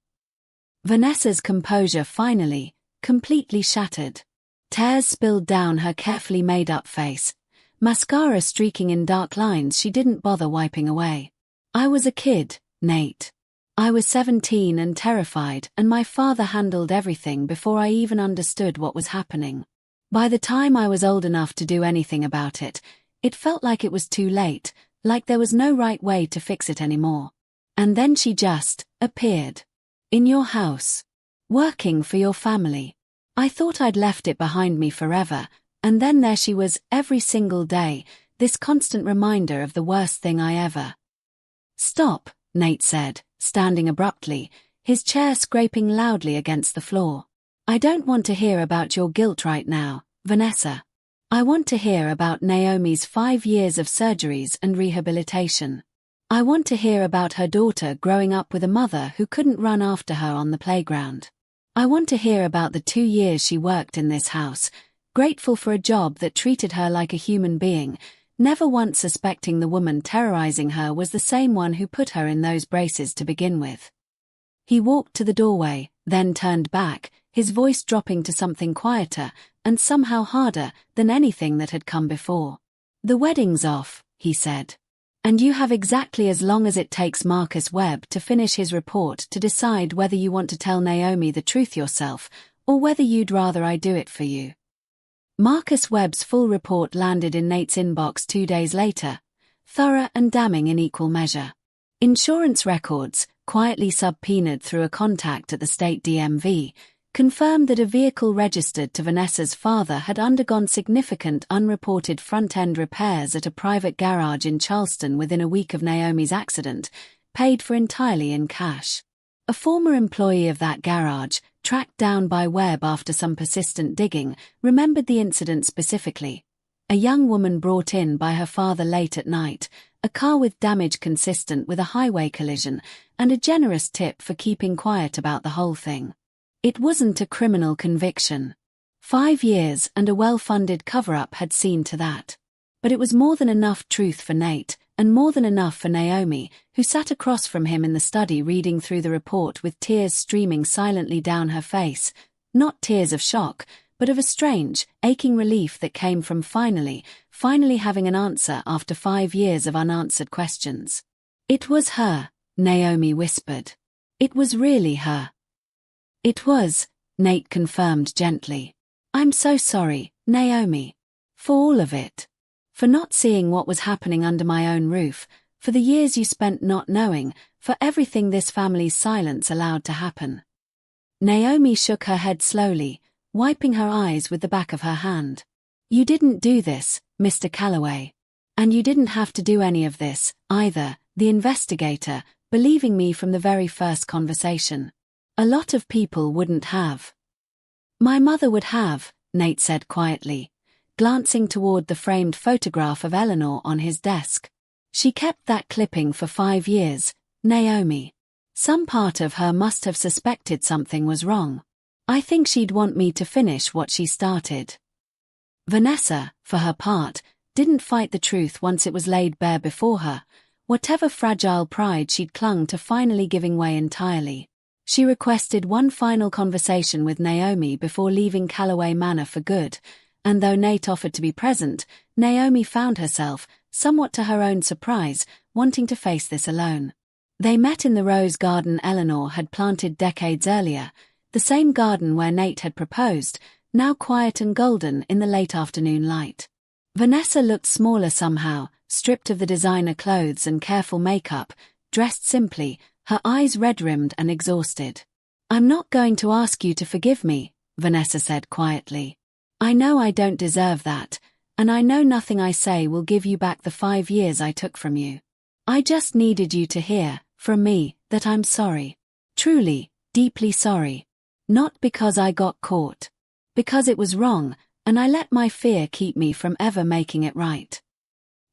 Vanessa's composure finally, completely shattered. Tears spilled down her carefully made-up face, mascara streaking in dark lines she didn't bother wiping away. "I was a kid, Nate. I was 17 and terrified, and my father handled everything before I even understood what was happening. By the time I was old enough to do anything about it, it felt like it was too late, like there was no right way to fix it anymore. And then she just appeared. In your house. Working for your family. I thought I'd left it behind me forever, and then there she was every single day, this constant reminder of the worst thing I ever." "Stop," Nate said, standing abruptly, his chair scraping loudly against the floor. "I don't want to hear about your guilt right now, Vanessa. I want to hear about Naomi's 5 years of surgeries and rehabilitation. I want to hear about her daughter growing up with a mother who couldn't run after her on the playground. I want to hear about the 2 years she worked in this house, grateful for a job that treated her like a human being, never once suspecting the woman terrorizing her was the same one who put her in those braces to begin with. He walked to the doorway, then turned back, his voice dropping to something quieter and somehow harder than anything that had come before. "The wedding's off," he said. "And you have exactly as long as it takes Marcus Webb to finish his report to decide whether you want to tell Naomi the truth yourself, or whether you'd rather I do it for you." Marcus Webb's full report landed in Nate's inbox 2 days later, thorough and damning in equal measure. Insurance records, quietly subpoenaed through a contact at the state DMV, confirmed that a vehicle registered to Vanessa's father had undergone significant unreported front-end repairs at a private garage in Charleston within a week of Naomi's accident, paid for entirely in cash. A former employee of that garage, tracked down by Webb after some persistent digging, remembered the incident specifically. A young woman brought in by her father late at night, a car with damage consistent with a highway collision, and a generous tip for keeping quiet about the whole thing. It wasn't a criminal conviction. 5 years and a well-funded cover-up had seen to that. But it was more than enough truth for Nate, and more than enough for Naomi, who sat across from him in the study reading through the report with tears streaming silently down her face, not tears of shock, but of a strange, aching relief that came from finally having an answer after 5 years of unanswered questions. "It was her," Naomi whispered. "It was really her." "It was," Nate confirmed gently. "I'm so sorry, Naomi. For all of it. For not seeing what was happening under my own roof, for the years you spent not knowing, for everything this family's silence allowed to happen." Naomi shook her head slowly, wiping her eyes with the back of her hand. "You didn't do this, Mr. Calloway. And you didn't have to do any of this, either," the investigator, believing me from the very first conversation. "A lot of people wouldn't have." "My mother would have," Nate said quietly, glancing toward the framed photograph of Eleanor on his desk. "She kept that clipping for 5 years, Naomi. Some part of her must have suspected something was wrong. I think she'd want me to finish what she started." Vanessa, for her part, didn't fight the truth once it was laid bare before her, whatever fragile pride she'd clung to finally giving way entirely. She requested one final conversation with Naomi before leaving Calloway Manor for good, and though Nate offered to be present, Naomi found herself, somewhat to her own surprise, wanting to face this alone. They met in the rose garden Eleanor had planted decades earlier, the same garden where Nate had proposed, now quiet and golden in the late afternoon light. Vanessa looked smaller somehow, stripped of the designer clothes and careful makeup, dressed simply, her eyes red-rimmed and exhausted. "I'm not going to ask you to forgive me," Vanessa said quietly. "I know I don't deserve that, and I know nothing I say will give you back the 5 years I took from you. I just needed you to hear, from me, that I'm sorry. Truly, deeply sorry. Not because I got caught. Because it was wrong, and I let my fear keep me from ever making it right."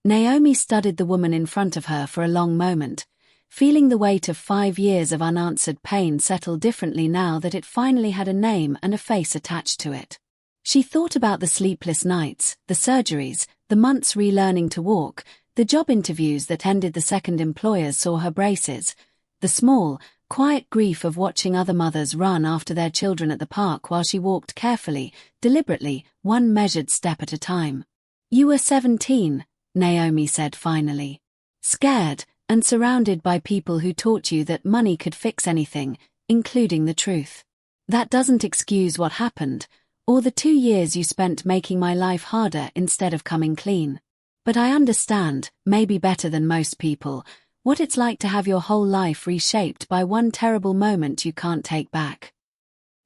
Naomi studied the woman in front of her for a long moment, feeling the weight of 5 years of unanswered pain settle differently now that it finally had a name and a face attached to it. She thought about the sleepless nights, the surgeries, the months relearning to walk, the job interviews that ended the second employers saw her braces, the small, quiet grief of watching other mothers run after their children at the park while she walked carefully, deliberately, one measured step at a time. "You were 17, Naomi said finally. "Scared, and surrounded by people who taught you that money could fix anything, including the truth. That doesn't excuse what happened, or the 2 years you spent making my life harder instead of coming clean. But I understand, maybe better than most people, what it's like to have your whole life reshaped by one terrible moment you can't take back."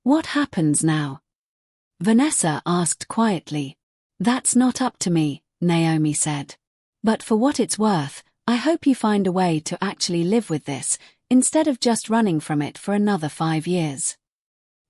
"What happens now?" Vanessa asked quietly. "That's not up to me," Naomi said. "But for what it's worth, I hope you find a way to actually live with this, instead of just running from it for another 5 years."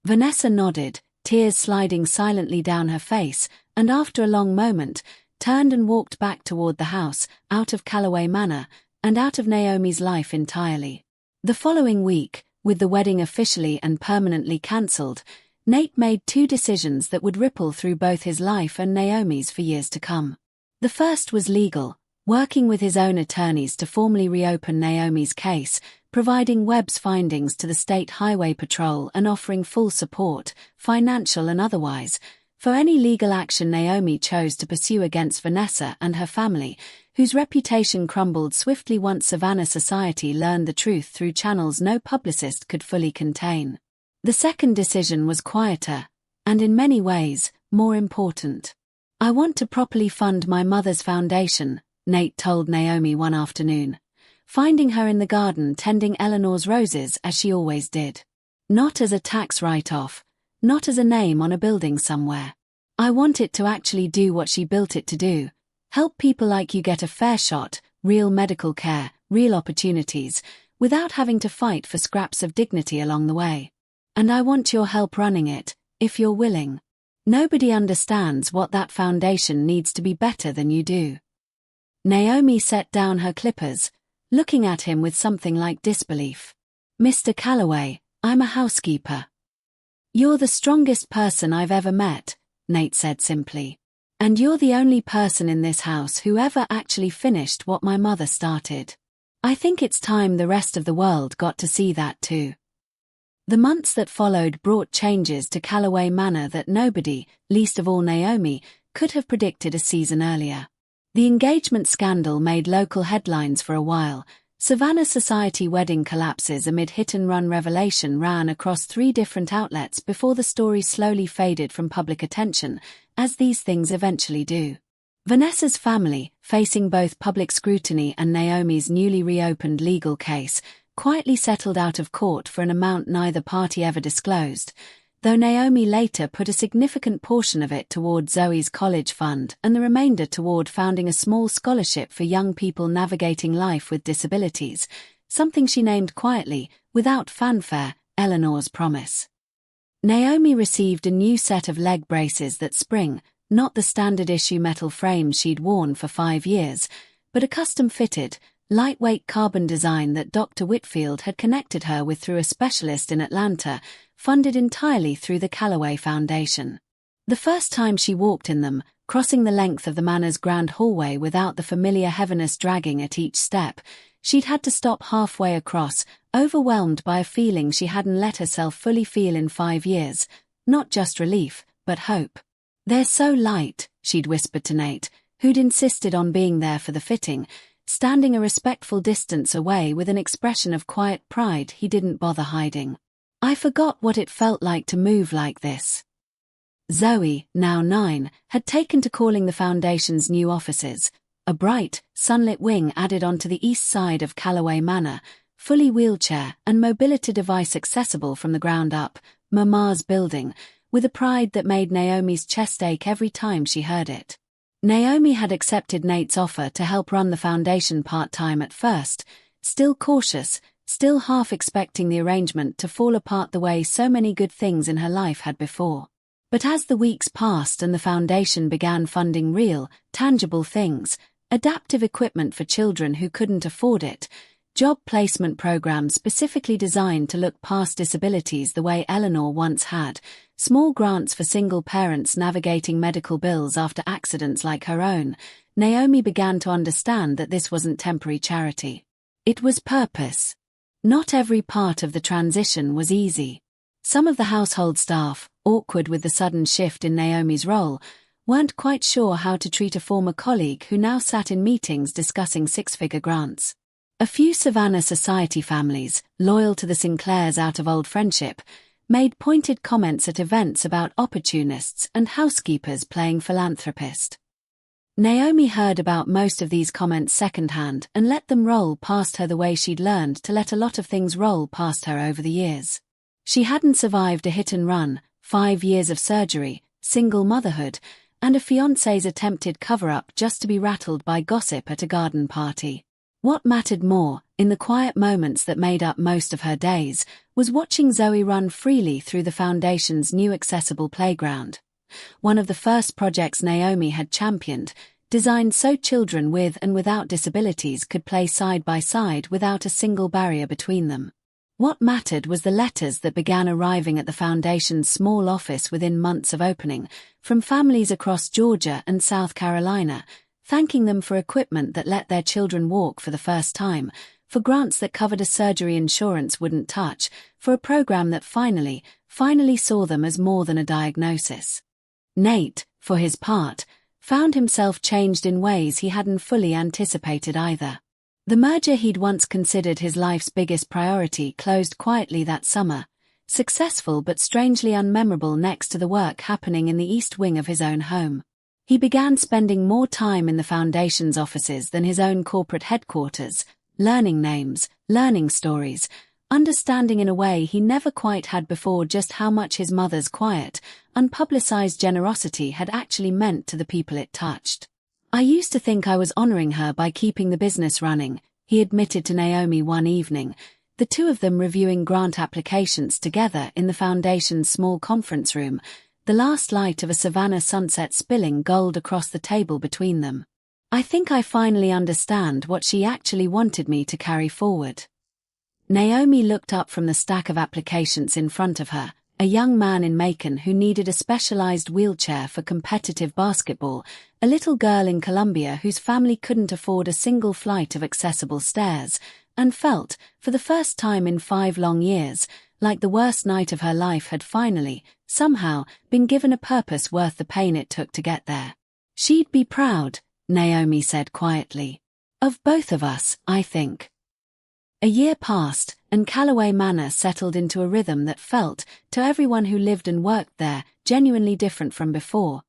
Vanessa nodded, tears sliding silently down her face, and after a long moment, turned and walked back toward the house, out of Calloway Manor, and out of Naomi's life entirely. The following week, with the wedding officially and permanently cancelled, Nate made two decisions that would ripple through both his life and Naomi's for years to come. The first was legal, working with his own attorneys to formally reopen Naomi's case, providing Webb's findings to the State Highway Patrol and offering full support, financial and otherwise, for any legal action Naomi chose to pursue against Vanessa and her family, whose reputation crumbled swiftly once Savannah society learned the truth through channels no publicist could fully contain. The second decision was quieter, and in many ways, more important. "I want to properly fund my mother's foundation," Nate told Naomi one afternoon, finding her in the garden tending Eleanor's roses as she always did. "Not as a tax write-off, not as a name on a building somewhere. I want it to actually do what she built it to do, help people like you get a fair shot, real medical care, real opportunities, without having to fight for scraps of dignity along the way. And I want your help running it, if you're willing. Nobody understands what that foundation needs to be better than you do." Naomi set down her clippers, looking at him with something like disbelief. "Mr. Calloway, I'm a housekeeper." "You're the strongest person I've ever met," Nate said simply. "And you're the only person in this house who ever actually finished what my mother started. I think it's time the rest of the world got to see that too." The months that followed brought changes to Calloway Manor that nobody, least of all Naomi, could have predicted a season earlier. The engagement scandal made local headlines for a while. Savannah society wedding collapses amid hit-and-run revelation ran across 3 different outlets before the story slowly faded from public attention, as these things eventually do. Vanessa's family, facing both public scrutiny and Naomi's newly reopened legal case, quietly settled out of court for an amount neither party ever disclosed, though Naomi later put a significant portion of it toward Zoe's college fund and the remainder toward founding a small scholarship for young people navigating life with disabilities, something she named quietly, without fanfare, Eleanor's Promise. Naomi received a new set of leg braces that spring, not the standard issue metal frames she'd worn for 5 years, but a custom-fitted, lightweight carbon design that Dr. Whitfield had connected her with through a specialist in Atlanta, funded entirely through the Calloway Foundation. The first time she walked in them, crossing the length of the manor's grand hallway without the familiar heaviness dragging at each step, she'd had to stop halfway across, overwhelmed by a feeling she hadn't let herself fully feel in 5 years, not just relief, but hope. "They're so light," she'd whispered to Nate, who'd insisted on being there for the fitting, standing a respectful distance away with an expression of quiet pride he didn't bother hiding. "I forgot what it felt like to move like this." Zoe, now 9, had taken to calling the foundation's new offices, a bright, sunlit wing added onto the east side of Calloway Manor, fully wheelchair and mobility device accessible from the ground up, Mama's building, with a pride that made Naomi's chest ache every time she heard it. Naomi had accepted Nate's offer to help run the foundation part-time at first, still cautious, still half expecting the arrangement to fall apart the way so many good things in her life had before. But as the weeks passed and the foundation began funding real, tangible things, adaptive equipment for children who couldn't afford it, job placement programs specifically designed to look past disabilities the way Eleanor once had, small grants for single parents navigating medical bills after accidents like her own, Naomi began to understand that this wasn't temporary charity. It was purpose. Not every part of the transition was easy. Some of the household staff, awkward with the sudden shift in Naomi's role, weren't quite sure how to treat a former colleague who now sat in meetings discussing 6-figure grants. A few Savannah society families, loyal to the Sinclairs out of old friendship, made pointed comments at events about opportunists and housekeepers playing philanthropist. Naomi heard about most of these comments secondhand and let them roll past her the way she'd learned to let a lot of things roll past her over the years. She hadn't survived a hit-and-run, 5 years of surgery, single motherhood, and a fiancé's attempted cover-up just to be rattled by gossip at a garden party. What mattered more, in the quiet moments that made up most of her days, was watching Zoe run freely through the foundation's new accessible playground. One of the first projects Naomi had championed, designed so children with and without disabilities could play side by side without a single barrier between them. What mattered was the letters that began arriving at the Foundation's small office within months of opening, from families across Georgia and South Carolina, thanking them for equipment that let their children walk for the first time, for grants that covered a surgery insurance wouldn't touch, for a program that finally saw them as more than a diagnosis. Nate, for his part, found himself changed in ways he hadn't fully anticipated either. The merger he'd once considered his life's biggest priority closed quietly that summer, successful but strangely unmemorable next to the work happening in the East Wing of his own home. He began spending more time in the Foundation's offices than his own corporate headquarters, learning names, learning stories, understanding in a way he never quite had before just how much his mother's quiet, unpublicized generosity had actually meant to the people it touched. "I used to think I was honoring her by keeping the business running," he admitted to Naomi one evening, the two of them reviewing grant applications together in the Foundation's small conference room, the last light of a Savannah sunset spilling gold across the table between them. "I think I finally understand what she actually wanted me to carry forward." Naomi looked up from the stack of applications in front of her, a young man in Macon who needed a specialized wheelchair for competitive basketball, a little girl in Columbia whose family couldn't afford a single flight of accessible stairs, and felt, for the first time in 5 long years, like the worst night of her life had finally, somehow, been given a purpose worth the pain it took to get there. "She'd be proud," Naomi said quietly. "Of both of us, I think." A year passed, and Callaway Manor settled into a rhythm that felt, to everyone who lived and worked there, genuinely different from before.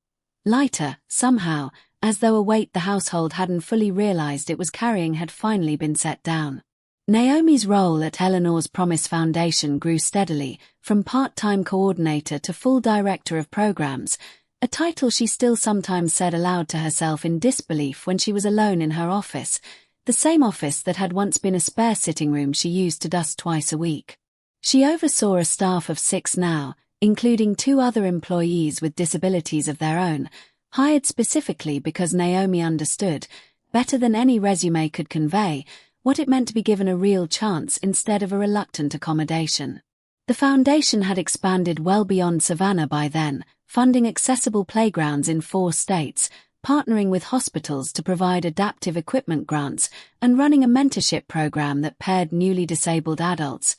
Lighter, somehow, as though a weight the household hadn't fully realized it was carrying had finally been set down. Naomi's role at Eleanor's Promise Foundation grew steadily, from part-time coordinator to full director of programs, a title she still sometimes said aloud to herself in disbelief when she was alone in her office, the same office that had once been a spare sitting room she used to dust twice a week. She oversaw a staff of 6 now, including 2 other employees with disabilities of their own, hired specifically because Naomi understood, better than any resume could convey, what it meant to be given a real chance instead of a reluctant accommodation. The foundation had expanded well beyond Savannah by then, funding accessible playgrounds in 4 states, partnering with hospitals to provide adaptive equipment grants, and running a mentorship program that paired newly disabled adults,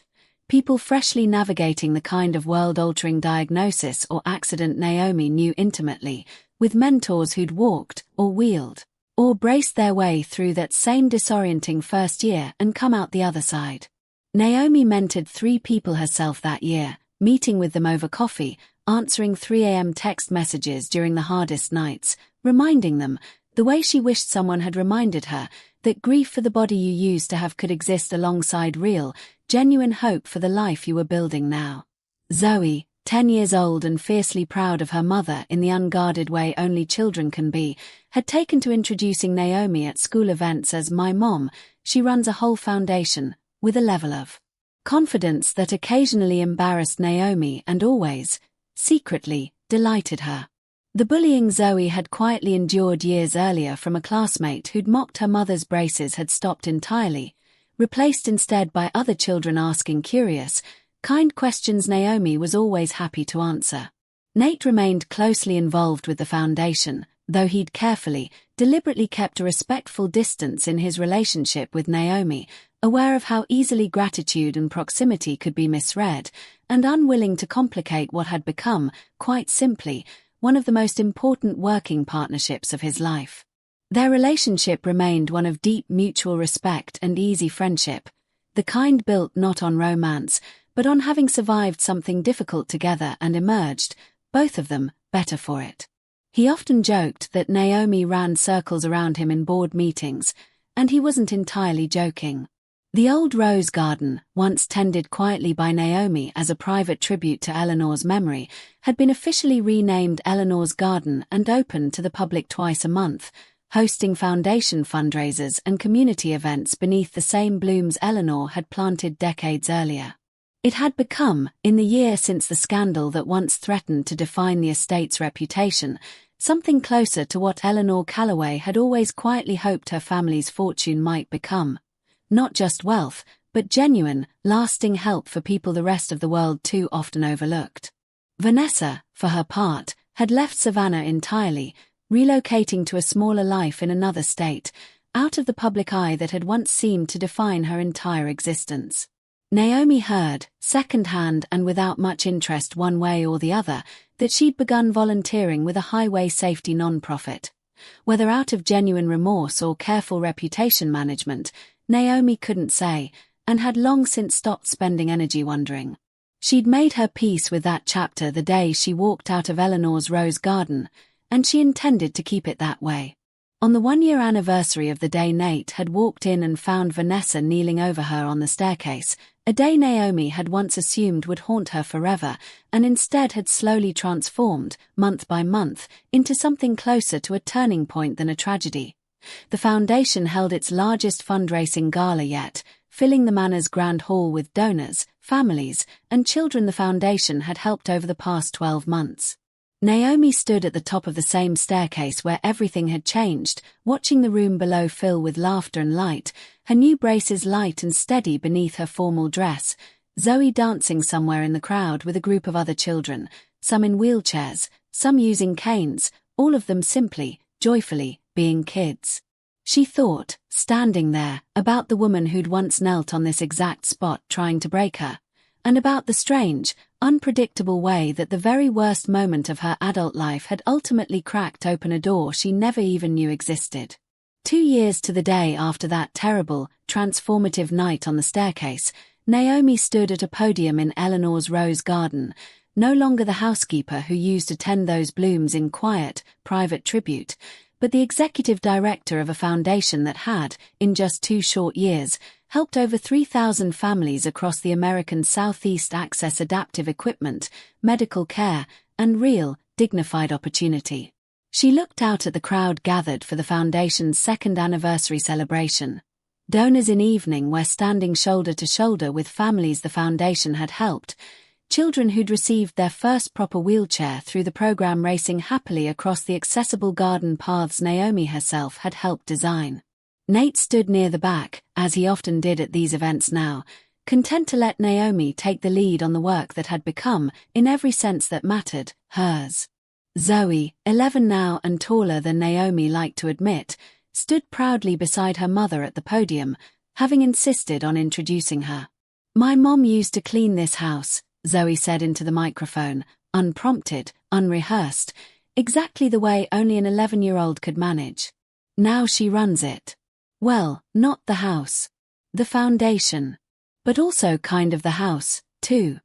people freshly navigating the kind of world-altering diagnosis or accident Naomi knew intimately, with mentors who'd walked, or wheeled, or braced their way through that same disorienting first year and come out the other side. Naomi mentored 3 people herself that year, meeting with them over coffee, answering 3 a.m. text messages during the hardest nights, reminding them, the way she wished someone had reminded her, that grief for the body you used to have could exist alongside real, genuine hope for the life you were building now. Zoe, 10 years old and fiercely proud of her mother in the unguarded way only children can be, had taken to introducing Naomi at school events as "my mom." She runs a whole foundation, with a level of confidence that occasionally embarrassed Naomi and always, secretly, delighted her. The bullying Zoe had quietly endured years earlier from a classmate who'd mocked her mother's braces had stopped entirely, replaced instead by other children asking curious, kind questions Naomi was always happy to answer. Nate remained closely involved with the foundation, though he'd carefully, deliberately kept a respectful distance in his relationship with Naomi, aware of how easily gratitude and proximity could be misread, and unwilling to complicate what had become, quite simply, one of the most important working partnerships of his life. Their relationship remained one of deep mutual respect and easy friendship, the kind built not on romance, but on having survived something difficult together and emerged, both of them, better for it. He often joked that Naomi ran circles around him in board meetings, and he wasn't entirely joking. The old rose garden, once tended quietly by Naomi as a private tribute to Eleanor's memory, had been officially renamed Eleanor's Garden and opened to the public twice a month, hosting foundation fundraisers and community events beneath the same blooms Eleanor had planted decades earlier. It had become, in the year since the scandal that once threatened to define the estate's reputation, something closer to what Eleanor Callaway had always quietly hoped her family's fortune might become. Not just wealth, but genuine, lasting help for people the rest of the world too often overlooked. Vanessa, for her part, had left Savannah entirely, relocating to a smaller life in another state, out of the public eye that had once seemed to define her entire existence. Naomi heard, second-hand and without much interest one way or the other, that she'd begun volunteering with a highway safety non-profit. Whether out of genuine remorse or careful reputation management, Naomi couldn't say, and had long since stopped spending energy wondering. She'd made her peace with that chapter the day she walked out of Eleanor's rose garden, and she intended to keep it that way. On the one-year anniversary of the day Nate had walked in and found Vanessa kneeling over her on the staircase, a day Naomi had once assumed would haunt her forever, and instead had slowly transformed, month by month, into something closer to a turning point than a tragedy. The foundation held its largest fundraising gala yet, filling the manor's grand hall with donors, families, and children the foundation had helped over the past 12 months. Naomi stood at the top of the same staircase where everything had changed, watching the room below fill with laughter and light, her new braces light and steady beneath her formal dress, Zoe dancing somewhere in the crowd with a group of other children, some in wheelchairs, some using canes, all of them simply, joyfully, being kids. She thought, standing there, about the woman who'd once knelt on this exact spot trying to break her, and about the strange, unpredictable way that the very worst moment of her adult life had ultimately cracked open a door she never even knew existed. 2 years to the day after that terrible, transformative night on the staircase, Naomi stood at a podium in Eleanor's rose garden, no longer the housekeeper who used to tend those blooms in quiet, private tribute, but the executive director of a foundation that had, in just 2 short years, helped over 3,000 families across the American Southeast access adaptive equipment, medical care, and real, dignified opportunity. She looked out at the crowd gathered for the foundation's 2nd anniversary celebration. Donors in evening were standing shoulder to shoulder with families the foundation had helped, children who'd received their first proper wheelchair through the program racing happily across the accessible garden paths Naomi herself had helped design. Nate stood near the back, as he often did at these events now, content to let Naomi take the lead on the work that had become, in every sense that mattered, hers. Zoe, 11 now and taller than Naomi liked to admit, stood proudly beside her mother at the podium, having insisted on introducing her. "My mom used to clean this house," Zoe said into the microphone, unprompted, unrehearsed, exactly the way only an 11-year-old could manage. "Now she runs it. Well, not the house. The foundation. But also kind of the house, too."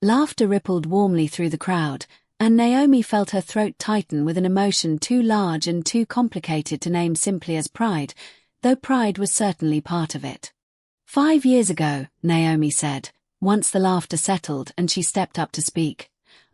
Laughter rippled warmly through the crowd, and Naomi felt her throat tighten with an emotion too large and too complicated to name simply as pride, though pride was certainly part of it. "5 years ago," Naomi said, once the laughter settled and she stepped up to speak,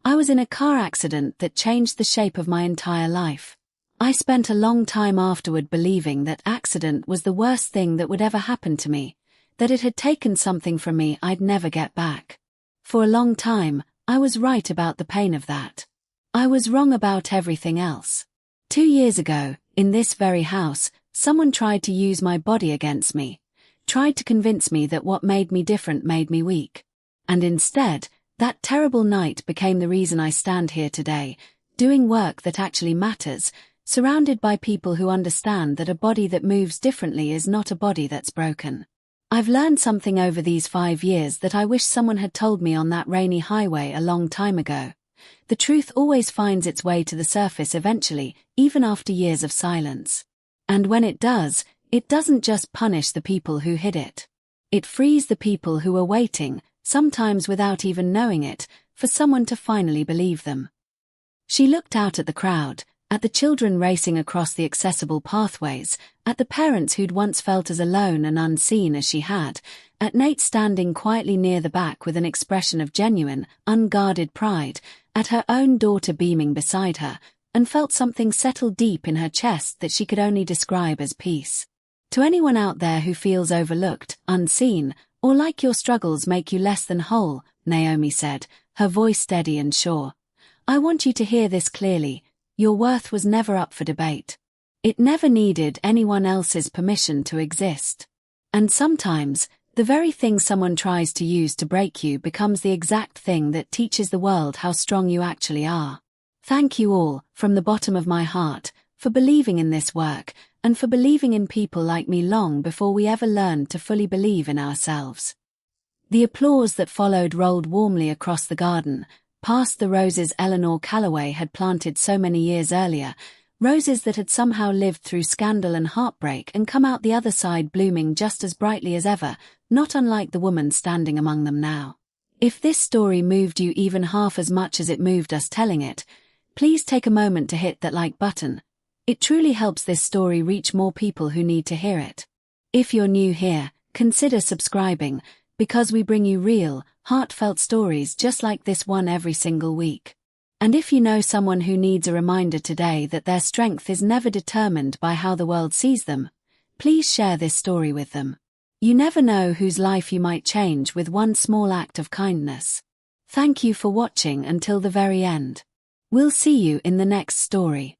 "I was in a car accident that changed the shape of my entire life. I spent a long time afterward believing that accident was the worst thing that would ever happen to me, that it had taken something from me I'd never get back. For a long time, I was right about the pain of that. I was wrong about everything else. 2 years ago, in this very house, someone tried to use my body against me, tried to convince me that what made me different made me weak. And instead, that terrible night became the reason I stand here today, doing work that actually matters, surrounded by people who understand that a body that moves differently is not a body that's broken. I've learned something over these 5 years that I wish someone had told me on that rainy highway a long time ago. The truth always finds its way to the surface eventually, even after years of silence. And when it does, it doesn't just punish the people who hid it. It frees the people who are waiting, sometimes without even knowing it, for someone to finally believe them." She looked out at the crowd, at the children racing across the accessible pathways, at the parents who'd once felt as alone and unseen as she had, at Nate standing quietly near the back with an expression of genuine, unguarded pride, at her own daughter beaming beside her, and felt something settle deep in her chest that she could only describe as peace. "To anyone out there who feels overlooked, unseen, or like your struggles make you less than whole," Naomi said, her voice steady and sure, "I want you to hear this clearly. Your worth was never up for debate. It never needed anyone else's permission to exist. And sometimes, the very thing someone tries to use to break you becomes the exact thing that teaches the world how strong you actually are. Thank you all, from the bottom of my heart, for believing in this work, and for believing in people like me long before we ever learned to fully believe in ourselves. The applause that followed rolled warmly across the garden, past the roses Eleanor Calloway had planted so many years earlier, roses that had somehow lived through scandal and heartbreak and come out the other side blooming just as brightly as ever, not unlike the woman standing among them now. If this story moved you even half as much as it moved us telling it, please take a moment to hit that like button. It truly helps this story reach more people who need to hear it. If you're new here, consider subscribing, because we bring you real, heartfelt stories just like this one every single week. And if you know someone who needs a reminder today that their strength is never determined by how the world sees them, please share this story with them. You never know whose life you might change with one small act of kindness. Thank you for watching until the very end. We'll see you in the next story.